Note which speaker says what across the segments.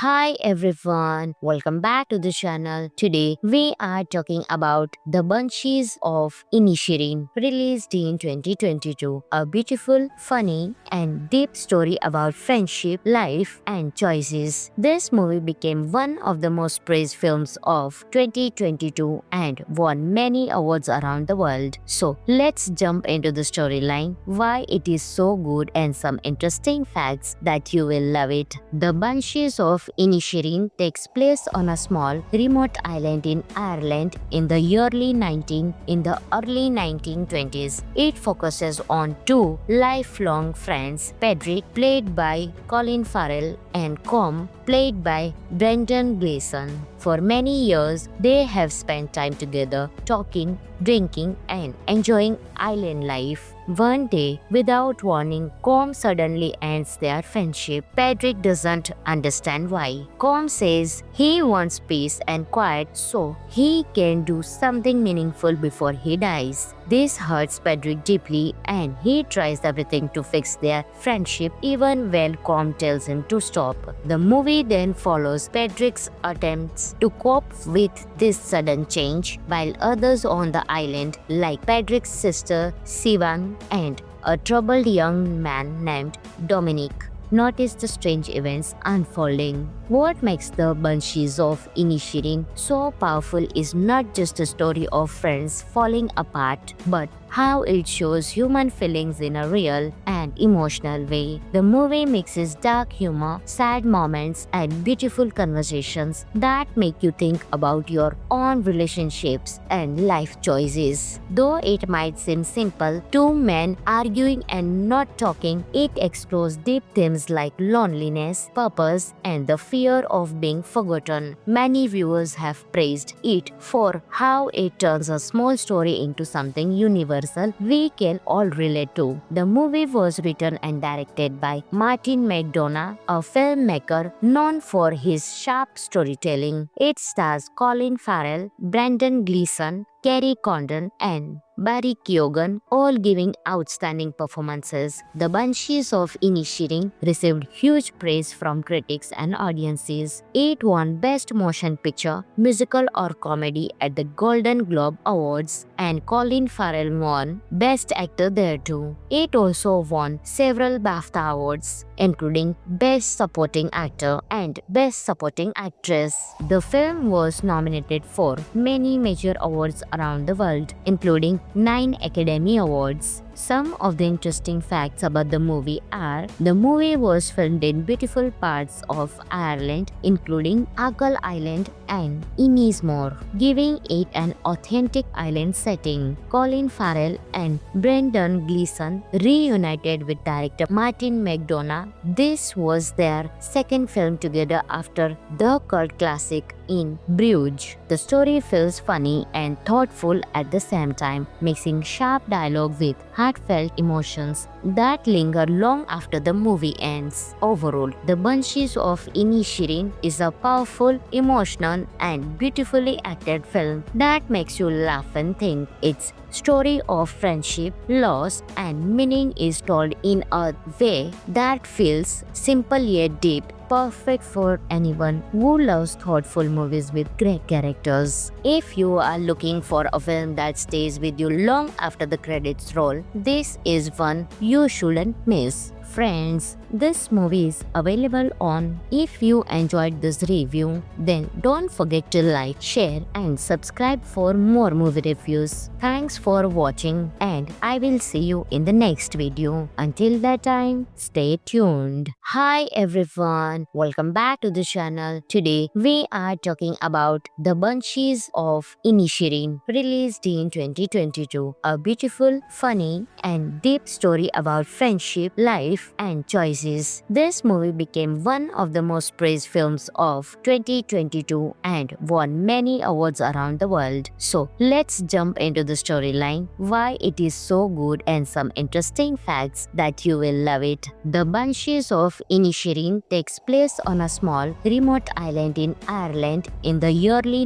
Speaker 1: Hi everyone, welcome back to the channel. Today we are talking about The Banshees of Inisherin, released in 2022. A beautiful, funny, and deep story about friendship, life, and choices. This movie became one of the most praised films of 2022 and won many awards around the world. So let's jump into the storyline, why it is so good, and some interesting facts that you will love it. The Banshees of Inisherin takes place on a small, remote island in Ireland in the early 1920s. It focuses on two lifelong friends, Pedrick, played by Colin Farrell, and Com, played by Brendan Gleeson. For many years, they have spent time together, talking, drinking, and enjoying island life. One day, without warning, Com suddenly ends their friendship. Pedrick doesn't understand why. Com says he wants peace and quiet so he can do something meaningful before he dies. This hurts Pedrick deeply and he tries everything to fix their friendship even when Com tells him to stop. The movie then follows Pedrick's attempts to cope with this sudden change, while others on the island, like Pedrick's sister Sivan and a troubled young man named Dominic, notice the strange events unfolding. What makes The Banshees of Inisherin so powerful is not just a story of friends falling apart, but how it shows human feelings in a real and emotional way. The movie mixes dark humor, sad moments, and beautiful conversations that make you think about your own relationships and life choices. Though it might seem simple, two men arguing and not talking, it explores deep themes like loneliness, purpose, and the fear of being forgotten. Many viewers have praised it for how it turns a small story into something universal we can all relate to. The movie was written and directed by Martin McDonagh, a filmmaker known for his sharp storytelling. It stars Colin Farrell, Brendan Gleeson, Kerry Condon, and Barry Keoghan, all giving outstanding performances. The Banshees of Inisherin received huge praise from critics and audiences. It won Best Motion Picture, Musical or Comedy at the Golden Globe Awards, and Colin Farrell won Best Actor there too. It also won several BAFTA awards, including Best Supporting Actor and Best Supporting Actress. The film was nominated for many major awards around the world, including 9 Academy Awards. Some of the interesting facts about the movie are: the movie was filmed in beautiful parts of Ireland, including Achill Island and Ennismore, giving it an authentic island setting. Colin Farrell and Brendan Gleeson reunited with director Martin McDonagh. This was their second film together after the cult classic in Bruges. The story feels funny and thoughtful at the same time, mixing sharp dialogue with heartfelt emotions that linger long after the movie ends. Overall, The Banshees of Inisherin is a powerful, emotional, and beautifully acted film that makes you laugh and think. Its story of friendship, loss, and meaning is told in a way that feels simple yet deep, perfect for anyone who loves thoughtful movies with great characters. If you are looking for a film that stays with you long after the credits roll, this is one you shouldn't miss. Friends, this movie is available on. If you enjoyed this review, then don't forget to like, share, and subscribe for more movie reviews. Thanks for watching, and I will see you in the next video. Until that time, stay tuned. Hi everyone, welcome back to the channel. Today we are talking about The Banshees of Inisherin, released in 2022. A beautiful, funny, and deep story about friendship, life, and choices. This movie became one of the most praised films of 2022 and won many awards around the world. So let's jump into the storyline, why it is so good, and some interesting facts that you will love it. The Banshees of Inisherin takes place on a small, remote island in Ireland in the early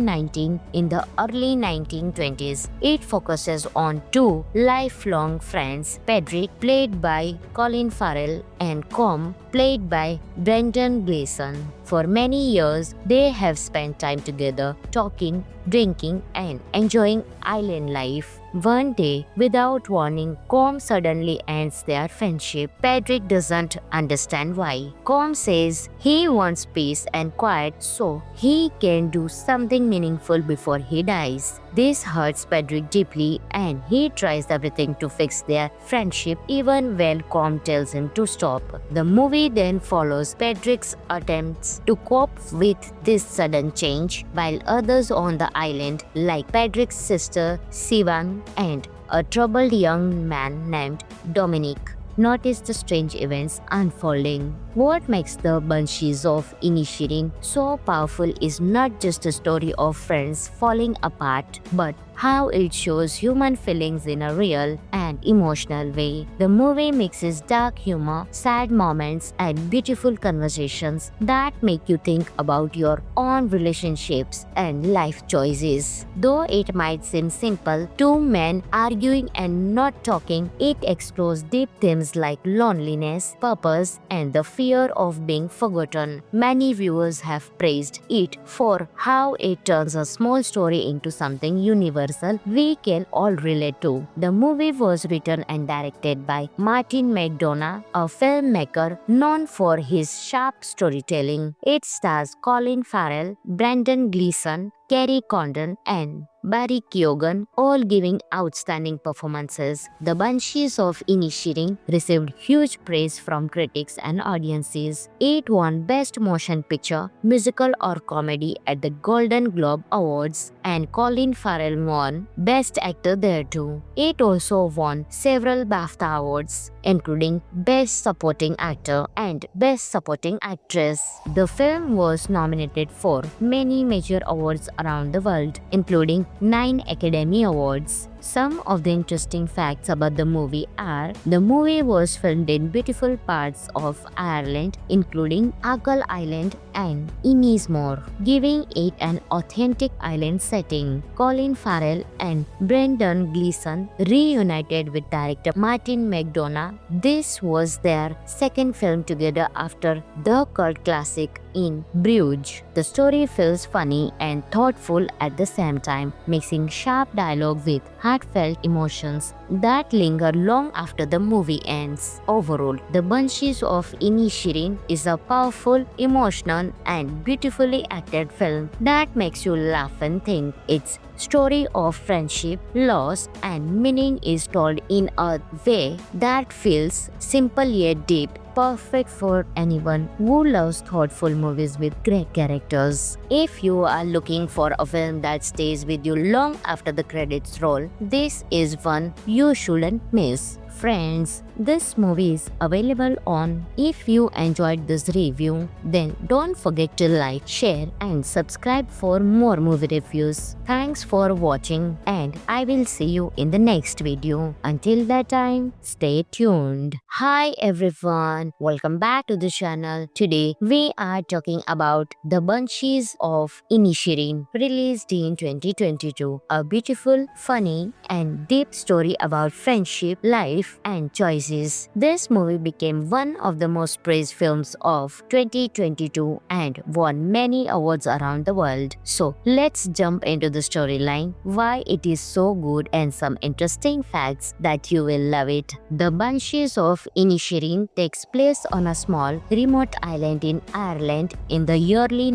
Speaker 1: 1920s. It focuses on two lifelong friends, Pedrick, played by Colin Farrell, Farrell and Com, played by Brendan Gleeson. For many years, they have spent time together talking, drinking, and enjoying island life. One day, without warning, Com suddenly ends their friendship. Patrick doesn't understand why. Com says he wants peace and quiet so he can do something meaningful before he dies. This hurts Patrick deeply and he tries everything to fix their friendship even when Com tells him to stop. The movie then follows Patrick's attempts to cope with this sudden change, while others on the island, like Patrick's sister Sivan and a troubled young man named Dominic, notice the strange events unfolding. What makes the Banshees of Inisherin so powerful is not just a story of friends falling apart, but how it shows human feelings in a real and emotional way. The movie mixes dark humor, sad moments, and beautiful conversations that make you think about your own relationships and life choices. Though it might seem simple, two men arguing and not talking, it explores deep themes like loneliness, purpose, and the fear of being forgotten. Many viewers have praised it for how it turns a small story into something universal we can all relate to. The movie was written and directed by Martin McDonagh, a filmmaker known for his sharp storytelling. It stars Colin Farrell, Brendan Gleeson, Kerry Condon, and Barry Keoghan, all giving outstanding performances. The Banshees of Inisherin received huge praise from critics and audiences. It won Best Motion Picture, Musical or Comedy at the Golden Globe Awards, and Colin Farrell won Best Actor there too. It also won several BAFTA awards, including Best Supporting Actor and Best Supporting Actress. The film was nominated for many major awards around the world, including 9 Academy Awards. Some of the interesting facts about the movie are: the movie was filmed in beautiful parts of Ireland, including Achill Island and Ennismore, giving it an authentic island setting. Colin Farrell and Brendan Gleeson reunited with director Martin McDonagh. This was their second film together after the cult classic In Bruges. The story feels funny and thoughtful at the same time, mixing sharp dialogue with heartfelt emotions that linger long after the movie ends. Overall, The Banshees of Inisherin is a powerful, emotional, and beautifully acted film that makes you laugh and think. Its story of friendship, loss, and meaning is told in a way that feels simple yet deep, perfect for anyone who loves thoughtful movies with great characters. If you are looking for a film that stays with you long after the credits roll, this is one you shouldn't miss. Friends, this movie is available on. If you enjoyed this review, then don't forget to like, share, and subscribe for more movie reviews. Thanks for watching, and I will see you in the next video. Until that time, stay tuned. Hi everyone, welcome back to the channel. Today we are talking about The Banshees of Inisherin, released in 2022. A beautiful, funny, and deep story about friendship, life, and choices. This movie became one of the most praised films of 2022 and won many awards around the world. So let's jump into the storyline, why it is so good, and some interesting facts that you will love it. The Banshees of Inisherin takes place on a small, remote island in Ireland in the early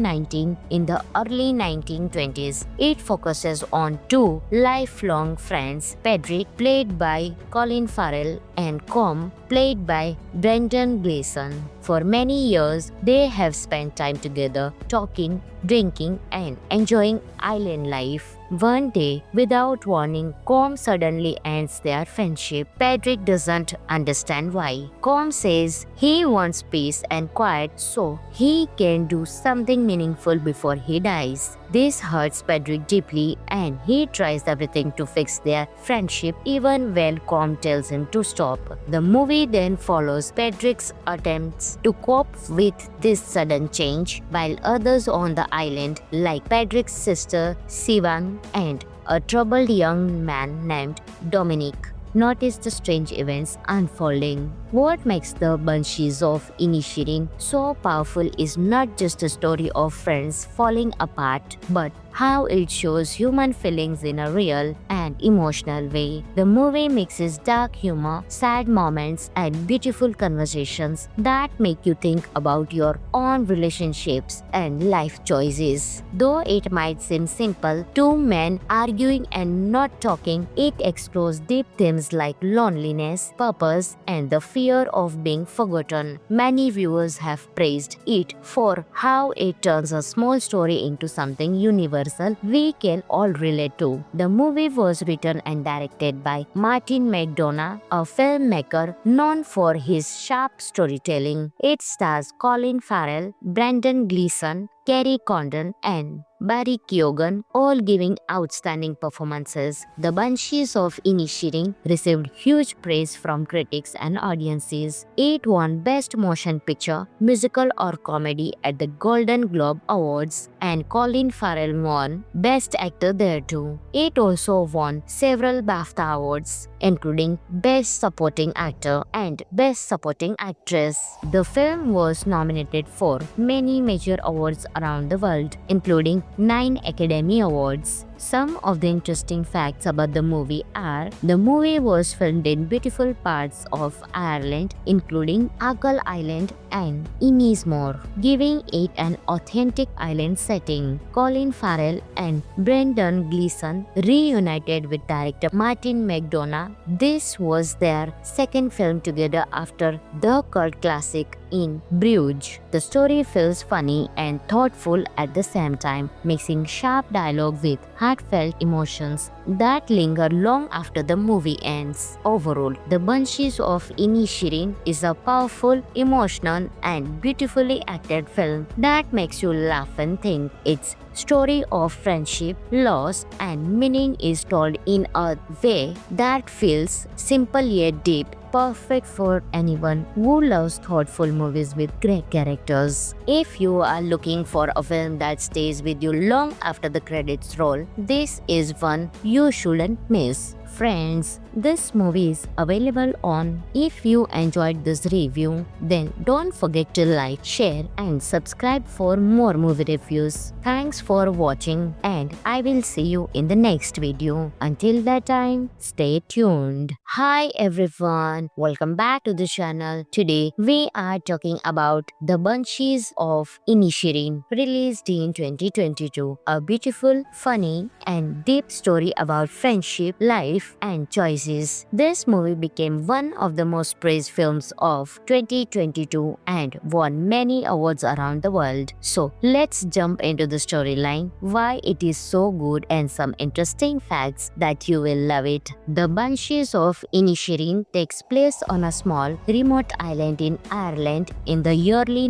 Speaker 1: 1920s. It focuses on two lifelong friends, Patrick, played by Colin Farrell, and Com, played by Brendan Gleeson. For many years, they have spent time together talking, drinking, and enjoying island life. One day, without warning, Com suddenly ends their friendship. Patrick doesn't understand why. Com says he wants peace and quiet so he can do something meaningful before he dies. This hurts Patrick deeply and he tries everything to fix their friendship even when Com tells him to stop. The movie then follows Patrick's attempts to cope with this sudden change, while others on the island, like Patrick's sister Sivan and a troubled young man named Dominic, notice the strange events unfolding. What makes the Banshees of Inisherin so powerful is not just a story of friends falling apart, but how it shows human feelings in a real and emotional way. The movie mixes dark humor, sad moments, and beautiful conversations that make you think about your own relationships and life choices. Though it might seem simple, two men arguing and not talking, it explores deep themes like loneliness, purpose, and the fear of being forgotten. Many viewers have praised it for how it turns a small story into something universal we can all relate to. The movie was written and directed by Martin McDonagh, a filmmaker known for his sharp storytelling. It stars Colin Farrell, Brendan Gleeson, Kerry Condon, and Barry Keoghan, all giving outstanding performances. The Banshees of Inisherin received huge praise from critics and audiences. It won Best Motion Picture, Musical or Comedy at the Golden Globe Awards, and Colin Farrell won Best Actor there too. It also won several BAFTA awards, including Best Supporting Actor and Best Supporting Actress. The film was nominated for many major awards around the world, including 9 Academy Awards. Some of the interesting facts about the movie are: the movie was filmed in beautiful parts of Ireland, including Achill Island and Ennismore, giving it an authentic island setting. Colin Farrell and Brendan Gleeson reunited with director Martin McDonagh. This was their second film together after the cult classic In Bruges. The story feels funny and thoughtful at the same time, mixing sharp dialogue with heartfelt emotions that linger long after the movie ends. Overall, The Banshees of Inisherin is a powerful, emotional, and beautifully acted film that makes you laugh and think. Its story of friendship, loss, and meaning is told in a way that feels simple yet deep, perfect for anyone who loves thoughtful movies with great characters. If you are looking for a film that stays with you long after the credits roll, this is one you shouldn't miss. Friends, this movie is available on. If you enjoyed this review, then don't forget to like, share, and subscribe for more movie reviews. Thanks for watching, and I will see you in the next video. Until that time, stay tuned. Hi everyone, welcome back to the channel. Today we are talking about The Banshees of Inisherin, released in 2022. A beautiful, funny, and deep story about friendship, life, and choices. This movie became one of the most praised films of 2022 and won many awards around the world. So let's jump into the storyline, why it is so good, and some interesting facts that you will love it. The Banshees of Inisherin takes place on a small, remote island in Ireland in the early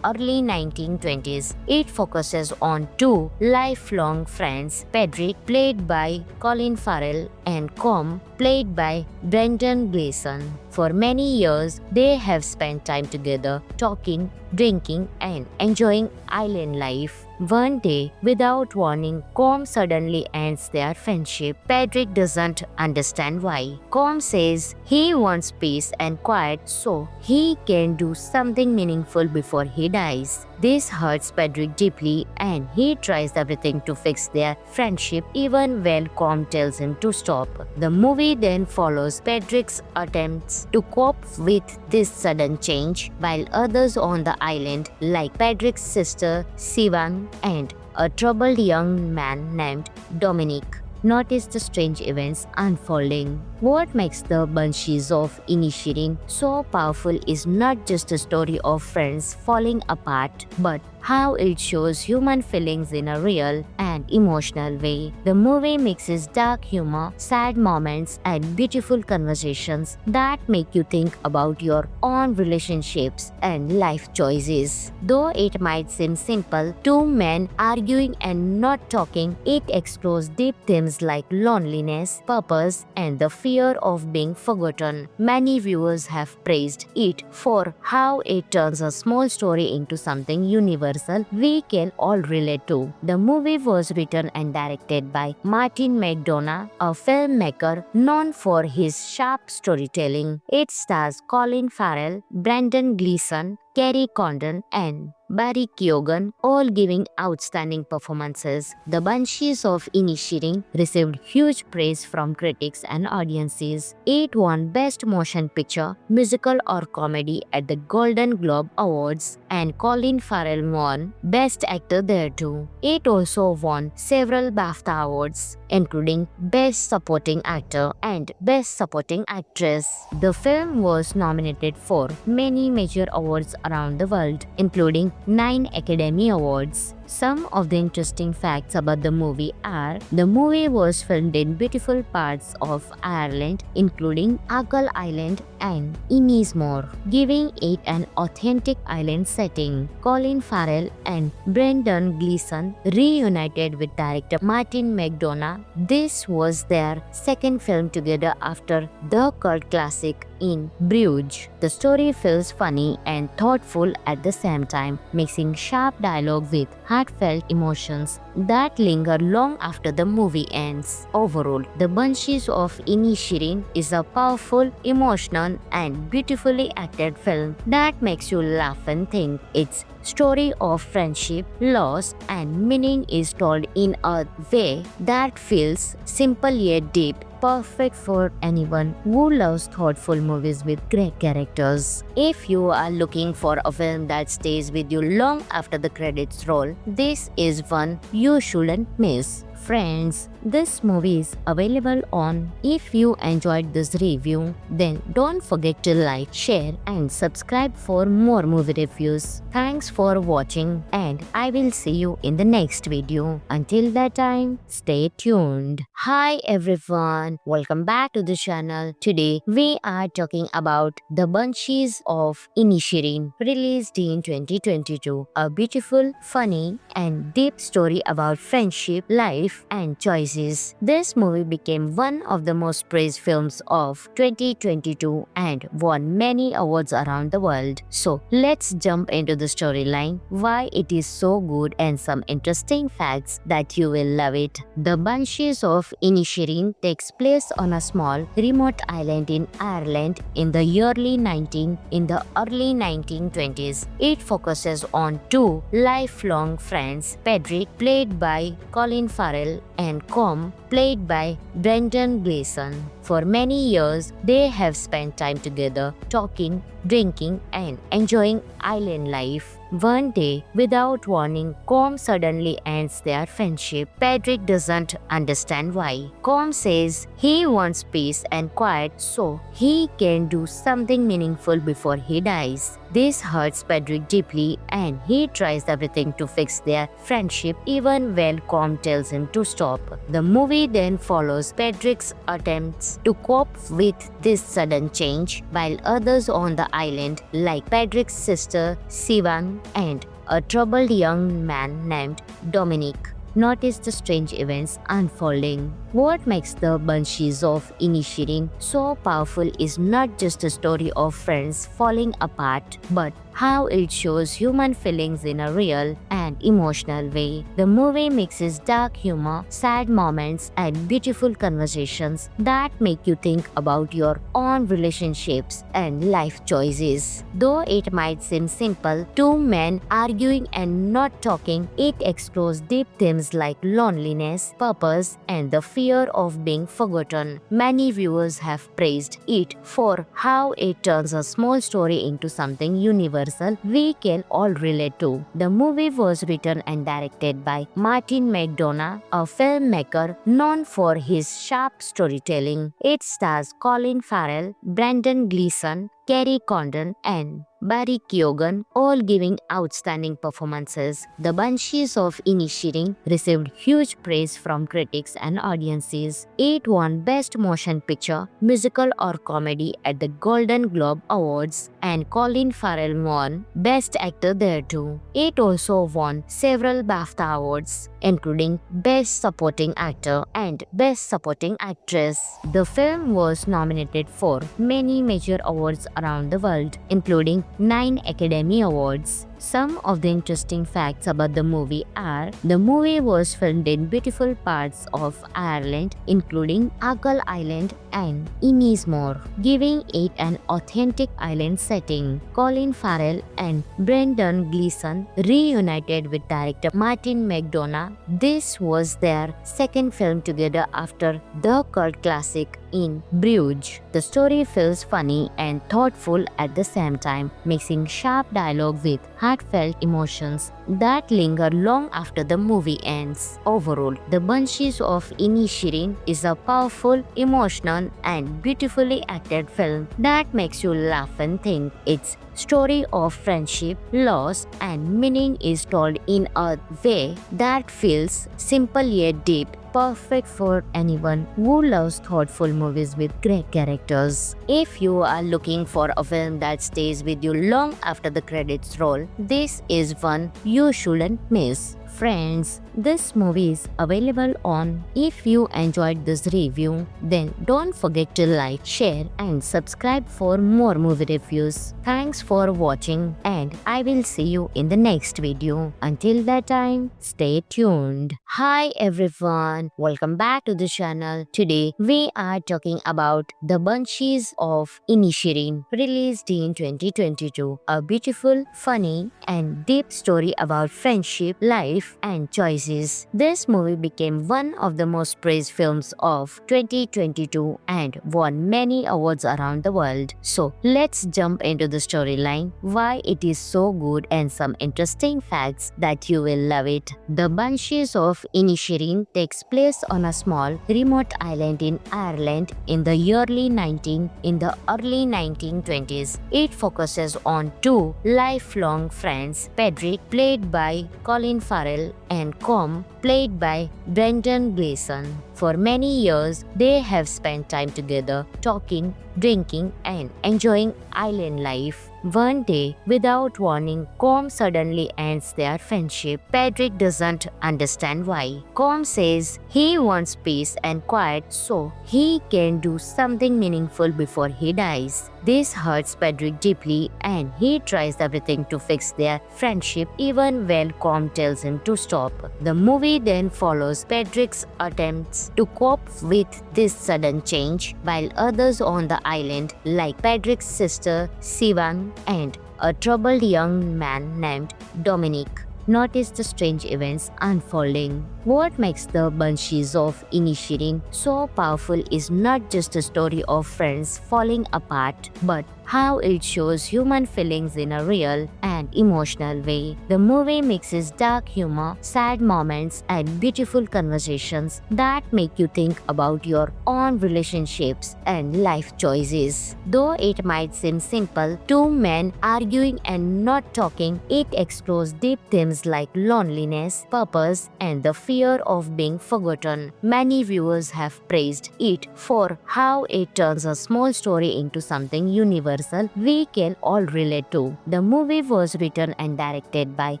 Speaker 1: 1920s. It focuses on two lifelong friends, Pedrick, played by Colin Farrell, and Com, played by Brendan Gleeson. For many years, they have spent time together, talking, drinking, and enjoying island life. One day, without warning, Com suddenly ends their friendship. Pedrick doesn't understand why. Com says he wants peace and quiet so he can do something meaningful before he dies. This hurts Pedrick deeply, and he tries everything to fix their friendship even when Com tells him to stop. The movie then follows Pedrick's attempts to cope with this sudden change, while others on the island, like Pedrick's sister Sivan and a troubled young man named Dominic, notice the strange events unfolding. What makes The Banshees of Inisherin so powerful is not just a story of friends falling apart, but how it shows human feelings in a real and emotional way. The movie mixes dark humor, sad moments, and beautiful conversations that make you think about your own relationships and life choices. Though it might seem simple, two men arguing and not talking, it explores deep themes like loneliness, purpose, and the fear fear of being forgotten. Many viewers have praised it for how it turns a small story into something universal we can all relate to. The movie was written and directed by Martin McDonagh, a filmmaker known for his sharp storytelling. It stars Colin Farrell, Brendan Gleeson, Kerry Condon, and Barry Keoghan, all giving outstanding performances. The Banshees of Inisherin received huge praise from critics and audiences. It won Best Motion Picture, Musical or Comedy at the Golden Globe Awards, and Colin Farrell won Best Actor there too. It also won several BAFTA awards, including Best Supporting Actor and Best Supporting Actress. The film was nominated for many major awards around the world, including 9 Academy Awards. Some of the interesting facts about the movie are: the movie was filmed in beautiful parts of Ireland, including Achill Island and Ennismore, giving it an authentic island setting. Colin Farrell and Brendan Gleeson reunited with director Martin McDonagh. This was their second film together after the cult classic In Bruges. The story feels funny and thoughtful at the same time, mixing sharp dialogue with heartfelt emotions that linger long after the movie ends. Overall, The Banshees of Inisherin is a powerful, emotional, and beautifully acted film that makes you laugh and think. Its story of friendship, loss, and meaning is told in a way that feels simple yet deep, perfect for anyone who loves thoughtful movies with great characters. If you are looking for a film that stays with you long after the credits roll, this is one you shouldn't miss. Friends, this movie is available on. If you enjoyed this review, then don't forget to like, share, and subscribe for more movie reviews. Thanks for watching, and I will see you in the next video. Until that time, stay tuned. Hi everyone, welcome back to the channel. Today we are talking about The Banshees of Inisherin, released in 2022. A beautiful, funny, and deep story about friendship, life, and choices. This movie became one of the most praised films of 2022 and won many awards around the world. So let's jump into the storyline, why it is so good, and some interesting facts that you will love it. The Banshees of Inisherin takes place on a small, remote island in Ireland in the early 1920s. It focuses on two lifelong friends, Pedrick, played by Colin Farrell, and Com, played by Brendan Gleeson. For many years, they have spent time together, talking, drinking, and enjoying island life. One day, without warning, Com suddenly ends their friendship. Pedrick doesn't understand why. Com says he wants peace and quiet so he can do something meaningful before he dies. This hurts Pedrick deeply, and he tries everything to fix their friendship even when Com tells him to stop. The movie then follows Pedrick's attempts to cope with this sudden change, while others on the island, like Pedrick's sister Sivan and a troubled young man named Dominic, notice the strange events unfolding. What makes The Banshees of Inisherin so powerful is not just a story of friends falling apart, but how it shows human feelings in a real and emotional way. The movie mixes dark humor, sad moments, and beautiful conversations that make you think about your own relationships and life choices. Though it might seem simple, two men arguing and not talking, it explores deep themes like loneliness, purpose, and the fear of being forgotten. Many viewers have praised it for how it turns a small story into something universal we can all relate to. The movie was written and directed by Martin McDonagh, a filmmaker known for his sharp storytelling. It stars Colin Farrell, Brendan Gleeson, Kerry Condon, and Barry Keoghan, all giving outstanding performances. The Banshees of Inisherin received huge praise from critics and audiences. It won Best Motion Picture, Musical or Comedy at the Golden Globe Awards, and Colin Farrell won Best Actor there too. It also won several BAFTA awards, including Best Supporting Actor and Best Supporting Actress. The film was nominated for many major awards around the world, including 9 Academy Awards. Some of the interesting facts about the movie are: the movie was filmed in beautiful parts of Ireland, including Achill Island and Ennismore, giving it an authentic island setting. Colin Farrell and Brendan Gleeson reunited with director Martin McDonagh. This was their second film together after the cult classic in Bruges. The story feels funny and thoughtful at the same time, mixing sharp dialogue with heartfelt emotions that linger long after the movie ends. Overall, The Banshees of Inisherin is a powerful, emotional, and beautifully acted film that makes you laugh and think. Its story of friendship, loss, and meaning is told in a way that feels simple yet deep, perfect for anyone who loves thoughtful movies with great characters. If you are looking for a film that stays with you long after the credits roll, this is one you shouldn't miss. Friends, this movie is available on. If you enjoyed this review, then don't forget to like, share, and subscribe for more movie reviews. Thanks for watching, and I will see you in the next video. Until that time, stay tuned. Hi everyone, welcome back to the channel. Today we are talking about The Banshees of Inisherin, released in 2022. A beautiful, funny, and deep story about friendship, life, and choices. This movie became one of the most praised films of 2022 and won many awards around the world. So let's jump into the storyline, why it is so good, and some interesting facts that you will love it. The Banshees of Inisherin takes place on a small, remote island in Ireland in the early 1920s. It focuses on two lifelong friends, Pedrick, played by Colin Farrell, and Com, played by Brendan Gleeson. For many years, they have spent time together, talking, drinking, and enjoying island life. One day, without warning, Com suddenly ends their friendship. Pedrick doesn't understand why. Com says he wants peace and quiet so he can do something meaningful before he dies. This hurts Pedrick deeply, and he tries everything to fix their friendship even when Com tells him to stop. The movie then follows Pedrick's attempts to cope with this sudden change, while others on the island, like Pedrick's sister Sivan and a troubled young man named Dominic, notice the strange events unfolding. What makes The Banshees of Inisherin so powerful is not just a story of friends falling apart, but how it shows human feelings in a real and emotional way. The movie mixes dark humor, sad moments, and beautiful conversations that make you think about your own relationships and life choices. Though it might seem simple, two men arguing and not talking, it explores deep themes like loneliness, purpose, and the fear of being forgotten. Many viewers have praised it for how it turns a small story into something universal we can all relate to. The movie was written and directed by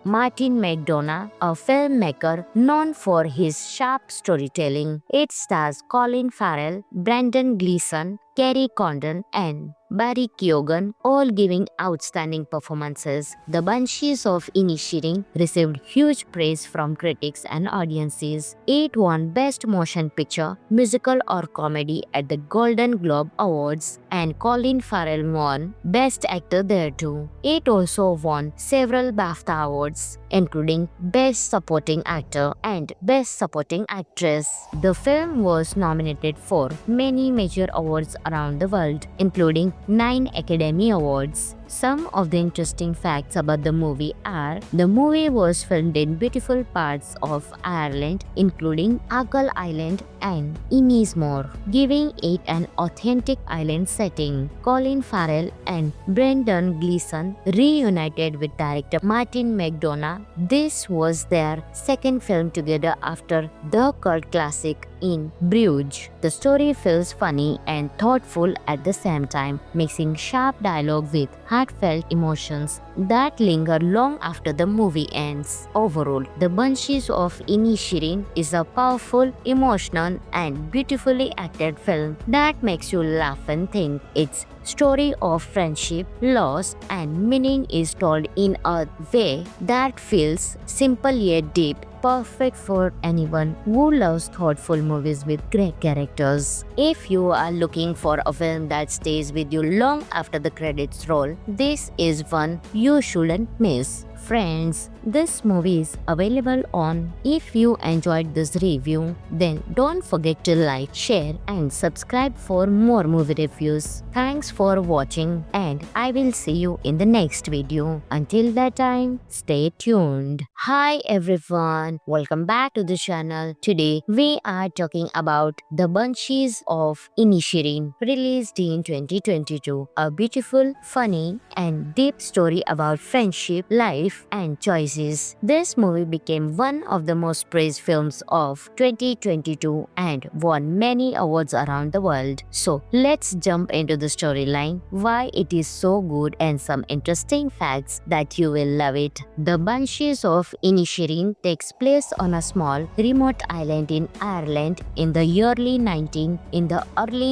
Speaker 1: Martin McDonagh, a filmmaker known for his sharp storytelling. It stars Colin Farrell, Brendan Gleeson, Kerry Condon, and Barry Keoghan, all giving outstanding performances. The Banshees of Inisherin received huge praise from critics and audiences. It won Best Motion Picture, Musical or Comedy at the Golden Globe Awards, and Colin Farrell won Best Actor there too. It also won several BAFTA awards, including Best Supporting Actor and Best Supporting Actress. The film was nominated for many major awards around the world, including 9 Academy Awards. Some of the interesting facts about the movie are the movie was filmed in beautiful parts of Ireland, including Achill Island and Ennismore, giving it an authentic island setting. Colin Farrell and Brendan Gleeson reunited with director Martin McDonagh. This was their second film together after the cult classic in Bruges. The story feels funny and thoughtful at the same time, mixing sharp dialogue with heartfelt emotions that linger long after the movie ends. Overall, The Banshees of Inisherin is a powerful, emotional, and beautifully acted film that makes you laugh and think. Its story of friendship, loss, and meaning is told in a way that feels simple yet deep, perfect for anyone who loves thoughtful movies with great characters. If you are looking for a film that stays with you long after the credits roll, this is one you shouldn't miss. Friends, this movie is available on. If you enjoyed this review, then don't forget to like, share, and subscribe for more movie reviews. Thanks for watching, and I will see you in the next video. Until that time, stay tuned. Hi everyone, welcome back to the channel. Today we are talking about The Banshees of Inisherin, released in 2022. A beautiful, funny, and deep story about friendship, life, and choices. This movie became one of the most praised films of 2022 and won many awards around the world. So let's jump into the storyline, why it is so good, and some interesting facts that you will love it. The Banshees of Inisherin takes place on a small, remote island in Ireland in the early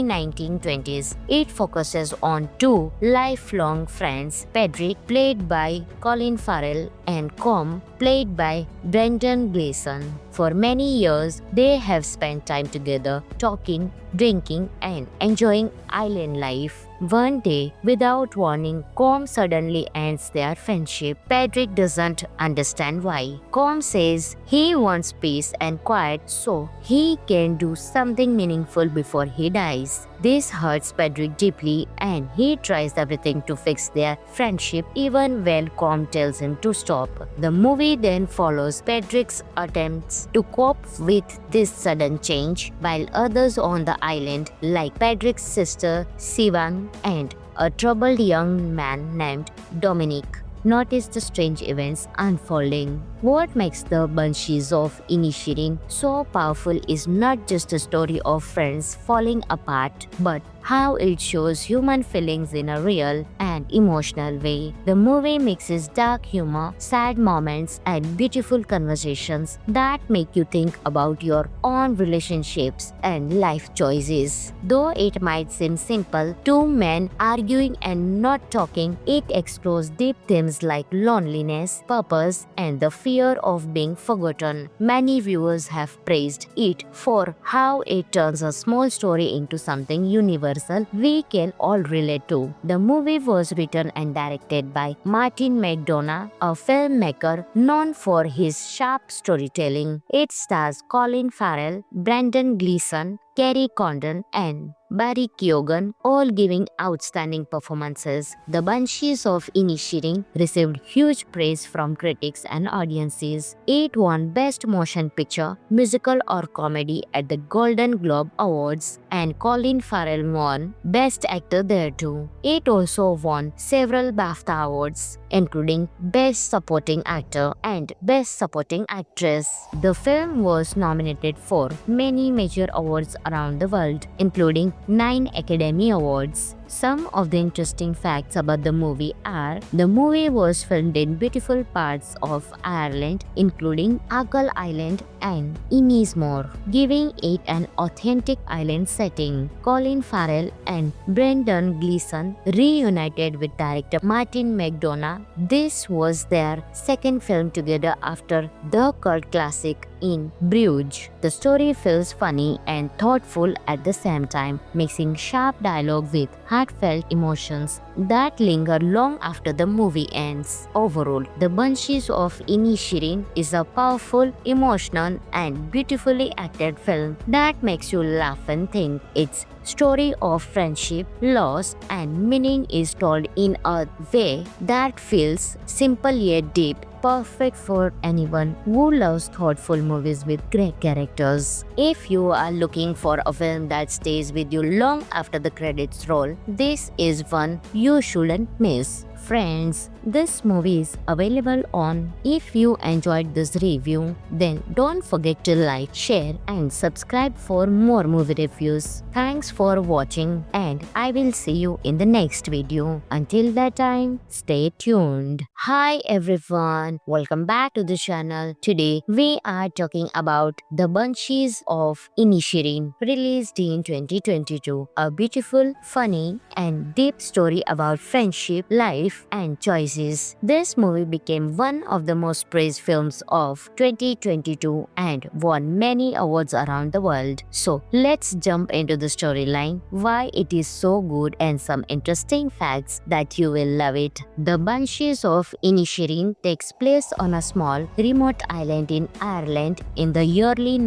Speaker 1: 1920s. It focuses on two lifelong friends, Pedrick, played by Colin Farrell, and Com, played by Brendan Gleeson. For many years, they have spent time together, talking, drinking, and enjoying island life. One day, without warning, Com suddenly ends their friendship. Pedrick doesn't understand why. Com says he wants peace and quiet so he can do something meaningful before he dies. This hurts Pedrick deeply, and he tries everything to fix their friendship even when Com tells him to stop. The movie then follows Pedrick's attempts to cope with this sudden change, while others on the island, like Pedrick's sister Sivan and a troubled young man named Dominic, notice the strange events unfolding. What makes The Banshees of Inisherin so powerful is not just a story of friends falling apart, but how it shows human feelings in a real and emotional way. The movie mixes dark humor, sad moments, and beautiful conversations that make you think about your own relationships and life choices. Though it might seem simple, two men arguing and not talking, it explores deep themes like loneliness, purpose, and the fear of being forgotten. Many viewers have praised it for how it turns a small story into something universal we can all relate to. The movie was written and directed by Martin McDonagh, a filmmaker known for his sharp storytelling. It stars Colin Farrell, Brendan Gleeson, Kerry Condon, and Barry Keoghan, all giving outstanding performances. The Banshees of Inisherin received huge praise from critics and audiences. It won Best Motion Picture, Musical or Comedy at the Golden Globe Awards, and Colin Farrell won Best Actor there too. It also won several BAFTA awards, including Best Supporting Actor and Best Supporting Actress. The film was nominated for many major awards around the world, including 9 Academy Awards. Some of the interesting facts about the movie are the movie was filmed in beautiful parts of Ireland, including Achill Island and Ennismore, giving it an authentic island setting. Colin Farrell and Brendan Gleeson reunited with director Martin McDonagh. This was their second film together after the cult classic in Bruges. The story feels funny and thoughtful at the same time, mixing sharp dialogue with heartfelt emotions that linger long after the movie ends. Overall, The Banshees of Inisherin is a powerful, emotional, and beautifully acted film that makes you laugh and think. Its story of friendship, loss, and meaning is told in a way that feels simple yet deep, perfect for anyone who loves thoughtful movies with great characters. If you are looking for a film that stays with you long after the credits roll, this is one you shouldn't miss. Friends, this movie is available on. If you enjoyed this review, then don't forget to like, share, and subscribe for more movie reviews. Thanks for watching, and I will see you in the next video. Until that time, stay tuned. Hi everyone, welcome back to the channel. Today we are talking about The Banshees of Inisherin, released in 2022. A beautiful, funny, and deep story about friendship, life, and choices. This movie became one of the most praised films of 2022 and won many awards around the world. So let's jump into the storyline, why it is so good, and some interesting facts that you will love it. The Banshees of Inisherin takes place on a small, remote island in Ireland in the early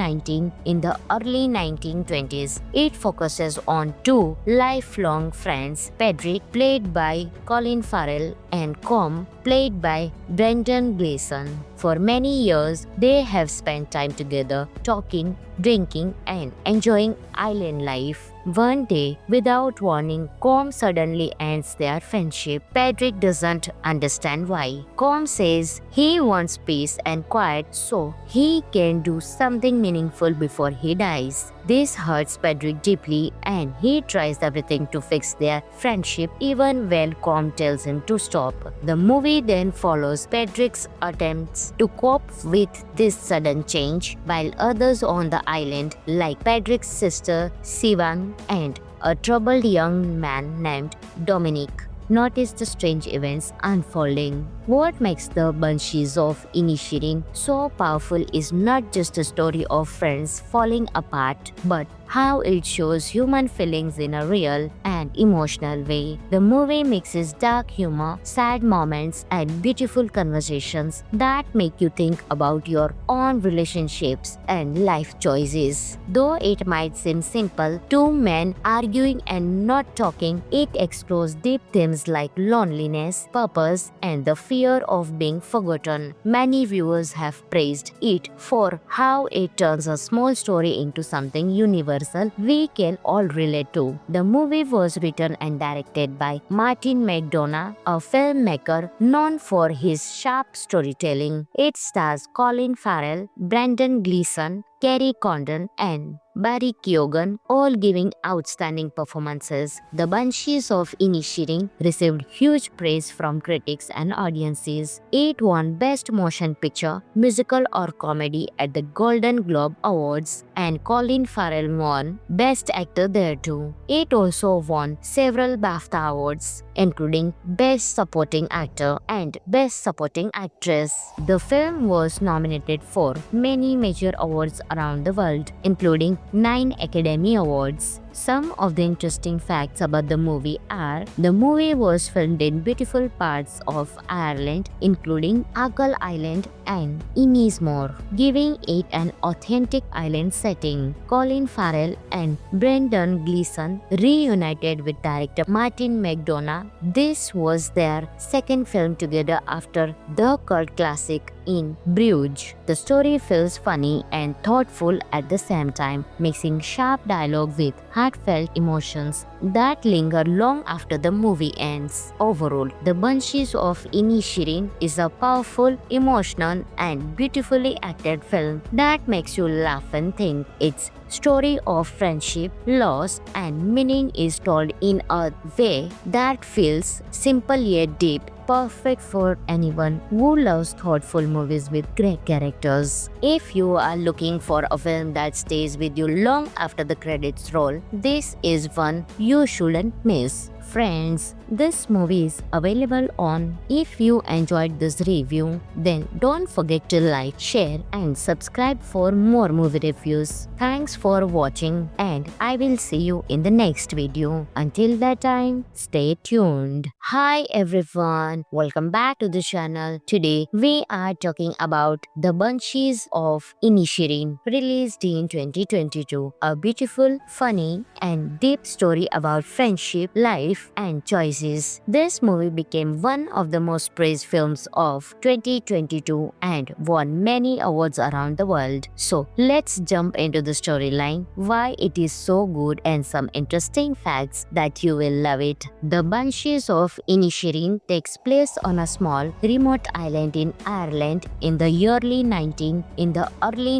Speaker 1: 1920s. It focuses on two lifelong friends, Pedrick, played by Colin Farrell, and Com, played by Brendan Gleeson. For many years, they have spent time together, talking, drinking, and enjoying island life. One day, without warning, Com suddenly ends their friendship. Pedrick doesn't understand why. Com says he wants peace and quiet so he can do something meaningful before he dies. This hurts Pedrick deeply, and he tries everything to fix their friendship even when Com tells him to stop. The movie then follows Pedrick's attempts to cope with this sudden change, while others on the island, like Pedrick's sister Sivan and a troubled young man named Dominic, notice the strange events unfolding. What makes The Banshees of Inisherin so powerful is not just a story of friends falling apart, but how it shows human feelings in a real and emotional way. The movie mixes dark humor, sad moments, and beautiful conversations that make you think about your own relationships and life choices. Though it might seem simple, two men arguing and not talking, it explores deep themes like loneliness, purpose, and the fear of being forgotten. Many viewers have praised it for how it turns a small story into something universal we can all relate to. The movie was written and directed by Martin McDonagh, a filmmaker known for his sharp storytelling. It stars Colin Farrell, Brendan Gleeson, Kerry Condon, and Barry Keoghan, all giving outstanding performances. The Banshees of Inisherin received huge praise from critics and audiences. It won Best Motion Picture, Musical or Comedy at the Golden Globe Awards, and Colin Farrell won Best Actor there too. It also won several BAFTA awards, including Best Supporting Actor and Best Supporting Actress. The film was nominated for many major awards around the world, including 9 Academy Awards. Some of the interesting facts about the movie are: the movie was filmed in beautiful parts of Ireland, including Achill Island and Ennismore, giving it an authentic island setting. Colin Farrell and Brendan Gleeson reunited with director Martin McDonagh. This was their second film together after the cult classic in Bruges. The story feels funny and thoughtful at the same time, mixing sharp dialogue with heartfelt emotions that linger long after the movie ends. Overall, The Banshees of Inisherin is a powerful, emotional, and beautifully acted film that makes you laugh and think. Its story of friendship, loss, and meaning is told in a way that feels simple yet deep, perfect for anyone who loves thoughtful movies with great characters. If you are looking for a film that stays with you long after the credits roll, this is one you shouldn't miss. Friends, this movie is available on. If you enjoyed this review, then don't forget to like, share and subscribe for more movie reviews. Thanks for watching and I will see you in the next video. Until that time, stay tuned. Hi everyone, welcome back to the channel. Today we are talking about The Banshees of Inisherin, released in 2022. A beautiful, funny and deep story about friendship, life and choices. This movie became one of the most praised films of 2022 and won many awards around the world. So let's jump into the storyline, why it is so good and some interesting facts that you will love it. The Banshees of Inisherin takes place on a small remote island in Ireland in the early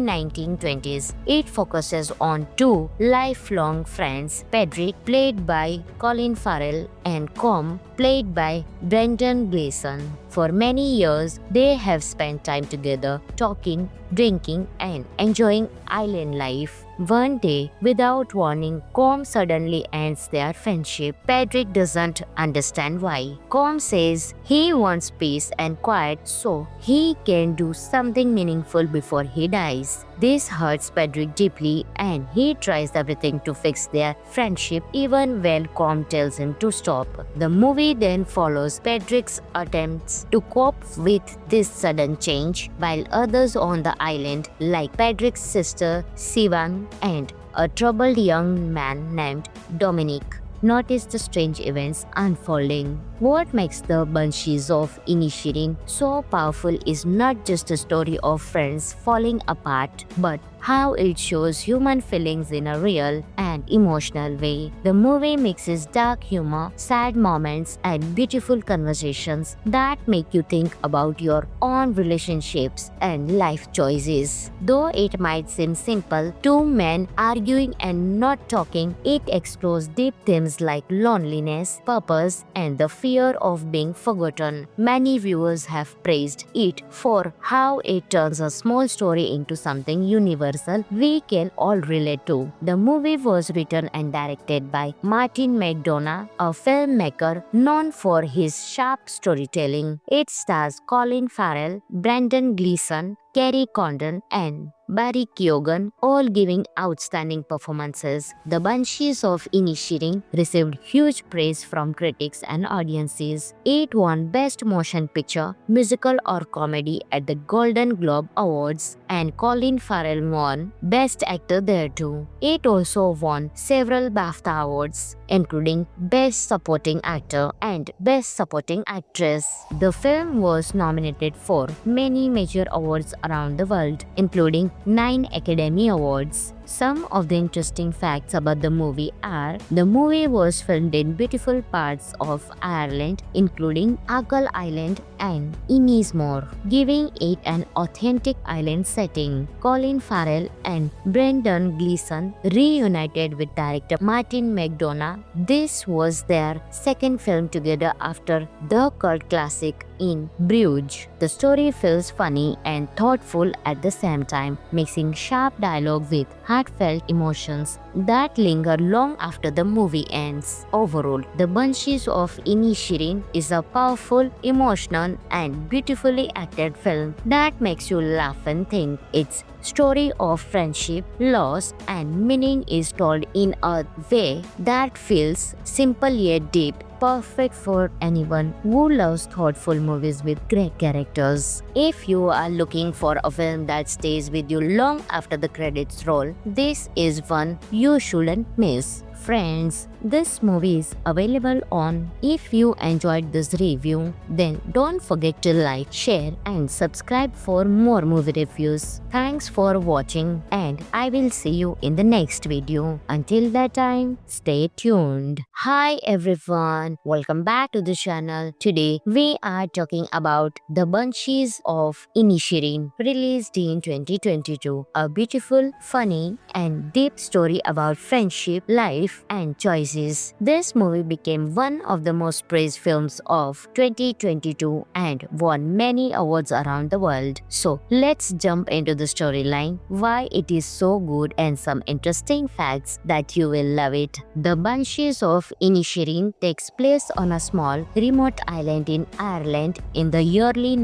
Speaker 1: 1920s. It focuses on two lifelong friends, Pedrick, played by Colin Farrell, and Com, played by Brendan Gleeson. For many years, they have spent time together, talking, drinking, and enjoying island life. One day, without warning, Com suddenly ends their friendship. Pedrick doesn't understand why. Com says he wants peace and quiet so he can do something meaningful before he dies. This hurts Pedrick deeply and he tries everything to fix their friendship even when Com tells him to stop. The movie then follows Pedrick's attempts to cope with this sudden change, while others on the island, like Pedrick's sister Sivan and a troubled young man named Dominic, notice the strange events unfolding. What makes The Banshees of Inisherin so powerful is not just a story of friends falling apart, but how it shows human feelings in a real and emotional way. The movie mixes dark humor, sad moments, and beautiful conversations that make you think about your own relationships and life choices. Though it might seem simple, two men arguing and not talking, it explores deep themes like loneliness, purpose, and the fear of being forgotten. Many viewers have praised it for how it turns a small story into something universal we can all relate to. The movie was written and directed by Martin McDonagh, a filmmaker known for his sharp storytelling. It stars Colin Farrell, Brendan Gleeson, Kerry Condon, and Barry Keoghan, all giving outstanding performances. The Banshees of Inisherin received huge praise from critics and audiences. It won Best Motion Picture, Musical or Comedy at the Golden Globe Awards, and Colin Farrell won Best Actor there too. It also won several BAFTA awards, including Best Supporting Actor and Best Supporting Actress. The film was nominated for many major awards around the world, including 9 Academy Awards. Some of the interesting facts about the movie are: the movie was filmed in beautiful parts of Ireland, including Achill Island and Ennismore, giving it an authentic island setting. Colin Farrell and Brendan Gleeson reunited with director Martin McDonagh. This was their second film together after the cult classic In Bruges. The story feels funny and thoughtful at the same time, mixing sharp dialogue with heartfelt emotions that linger long after the movie ends. Overall, The Banshees of Inisherin is a powerful, emotional, and beautifully acted film that makes you laugh and think. Its story of friendship, loss, and meaning is told in a way that feels simple yet deep, perfect for anyone who loves thoughtful movies with great characters. If you are looking for a film that stays with you long after the credits roll, this is one you shouldn't miss. Friends, this movie is available on. If you enjoyed this review, then don't forget to like, share and subscribe for more movie reviews. Thanks for watching and I will see you in the next video. Until that time, stay tuned. Hi everyone, welcome back to the channel. Today we are talking about The Banshees of Inisherin, released in 2022. A beautiful, funny and deep story about friendship, life life, and choices. This movie became one of the most praised films of 2022 and won many awards around the world. So let's jump into the storyline, why it is so good, and some interesting facts that you will love it. The Banshees of Inisherin takes place on a small, remote island in Ireland in the early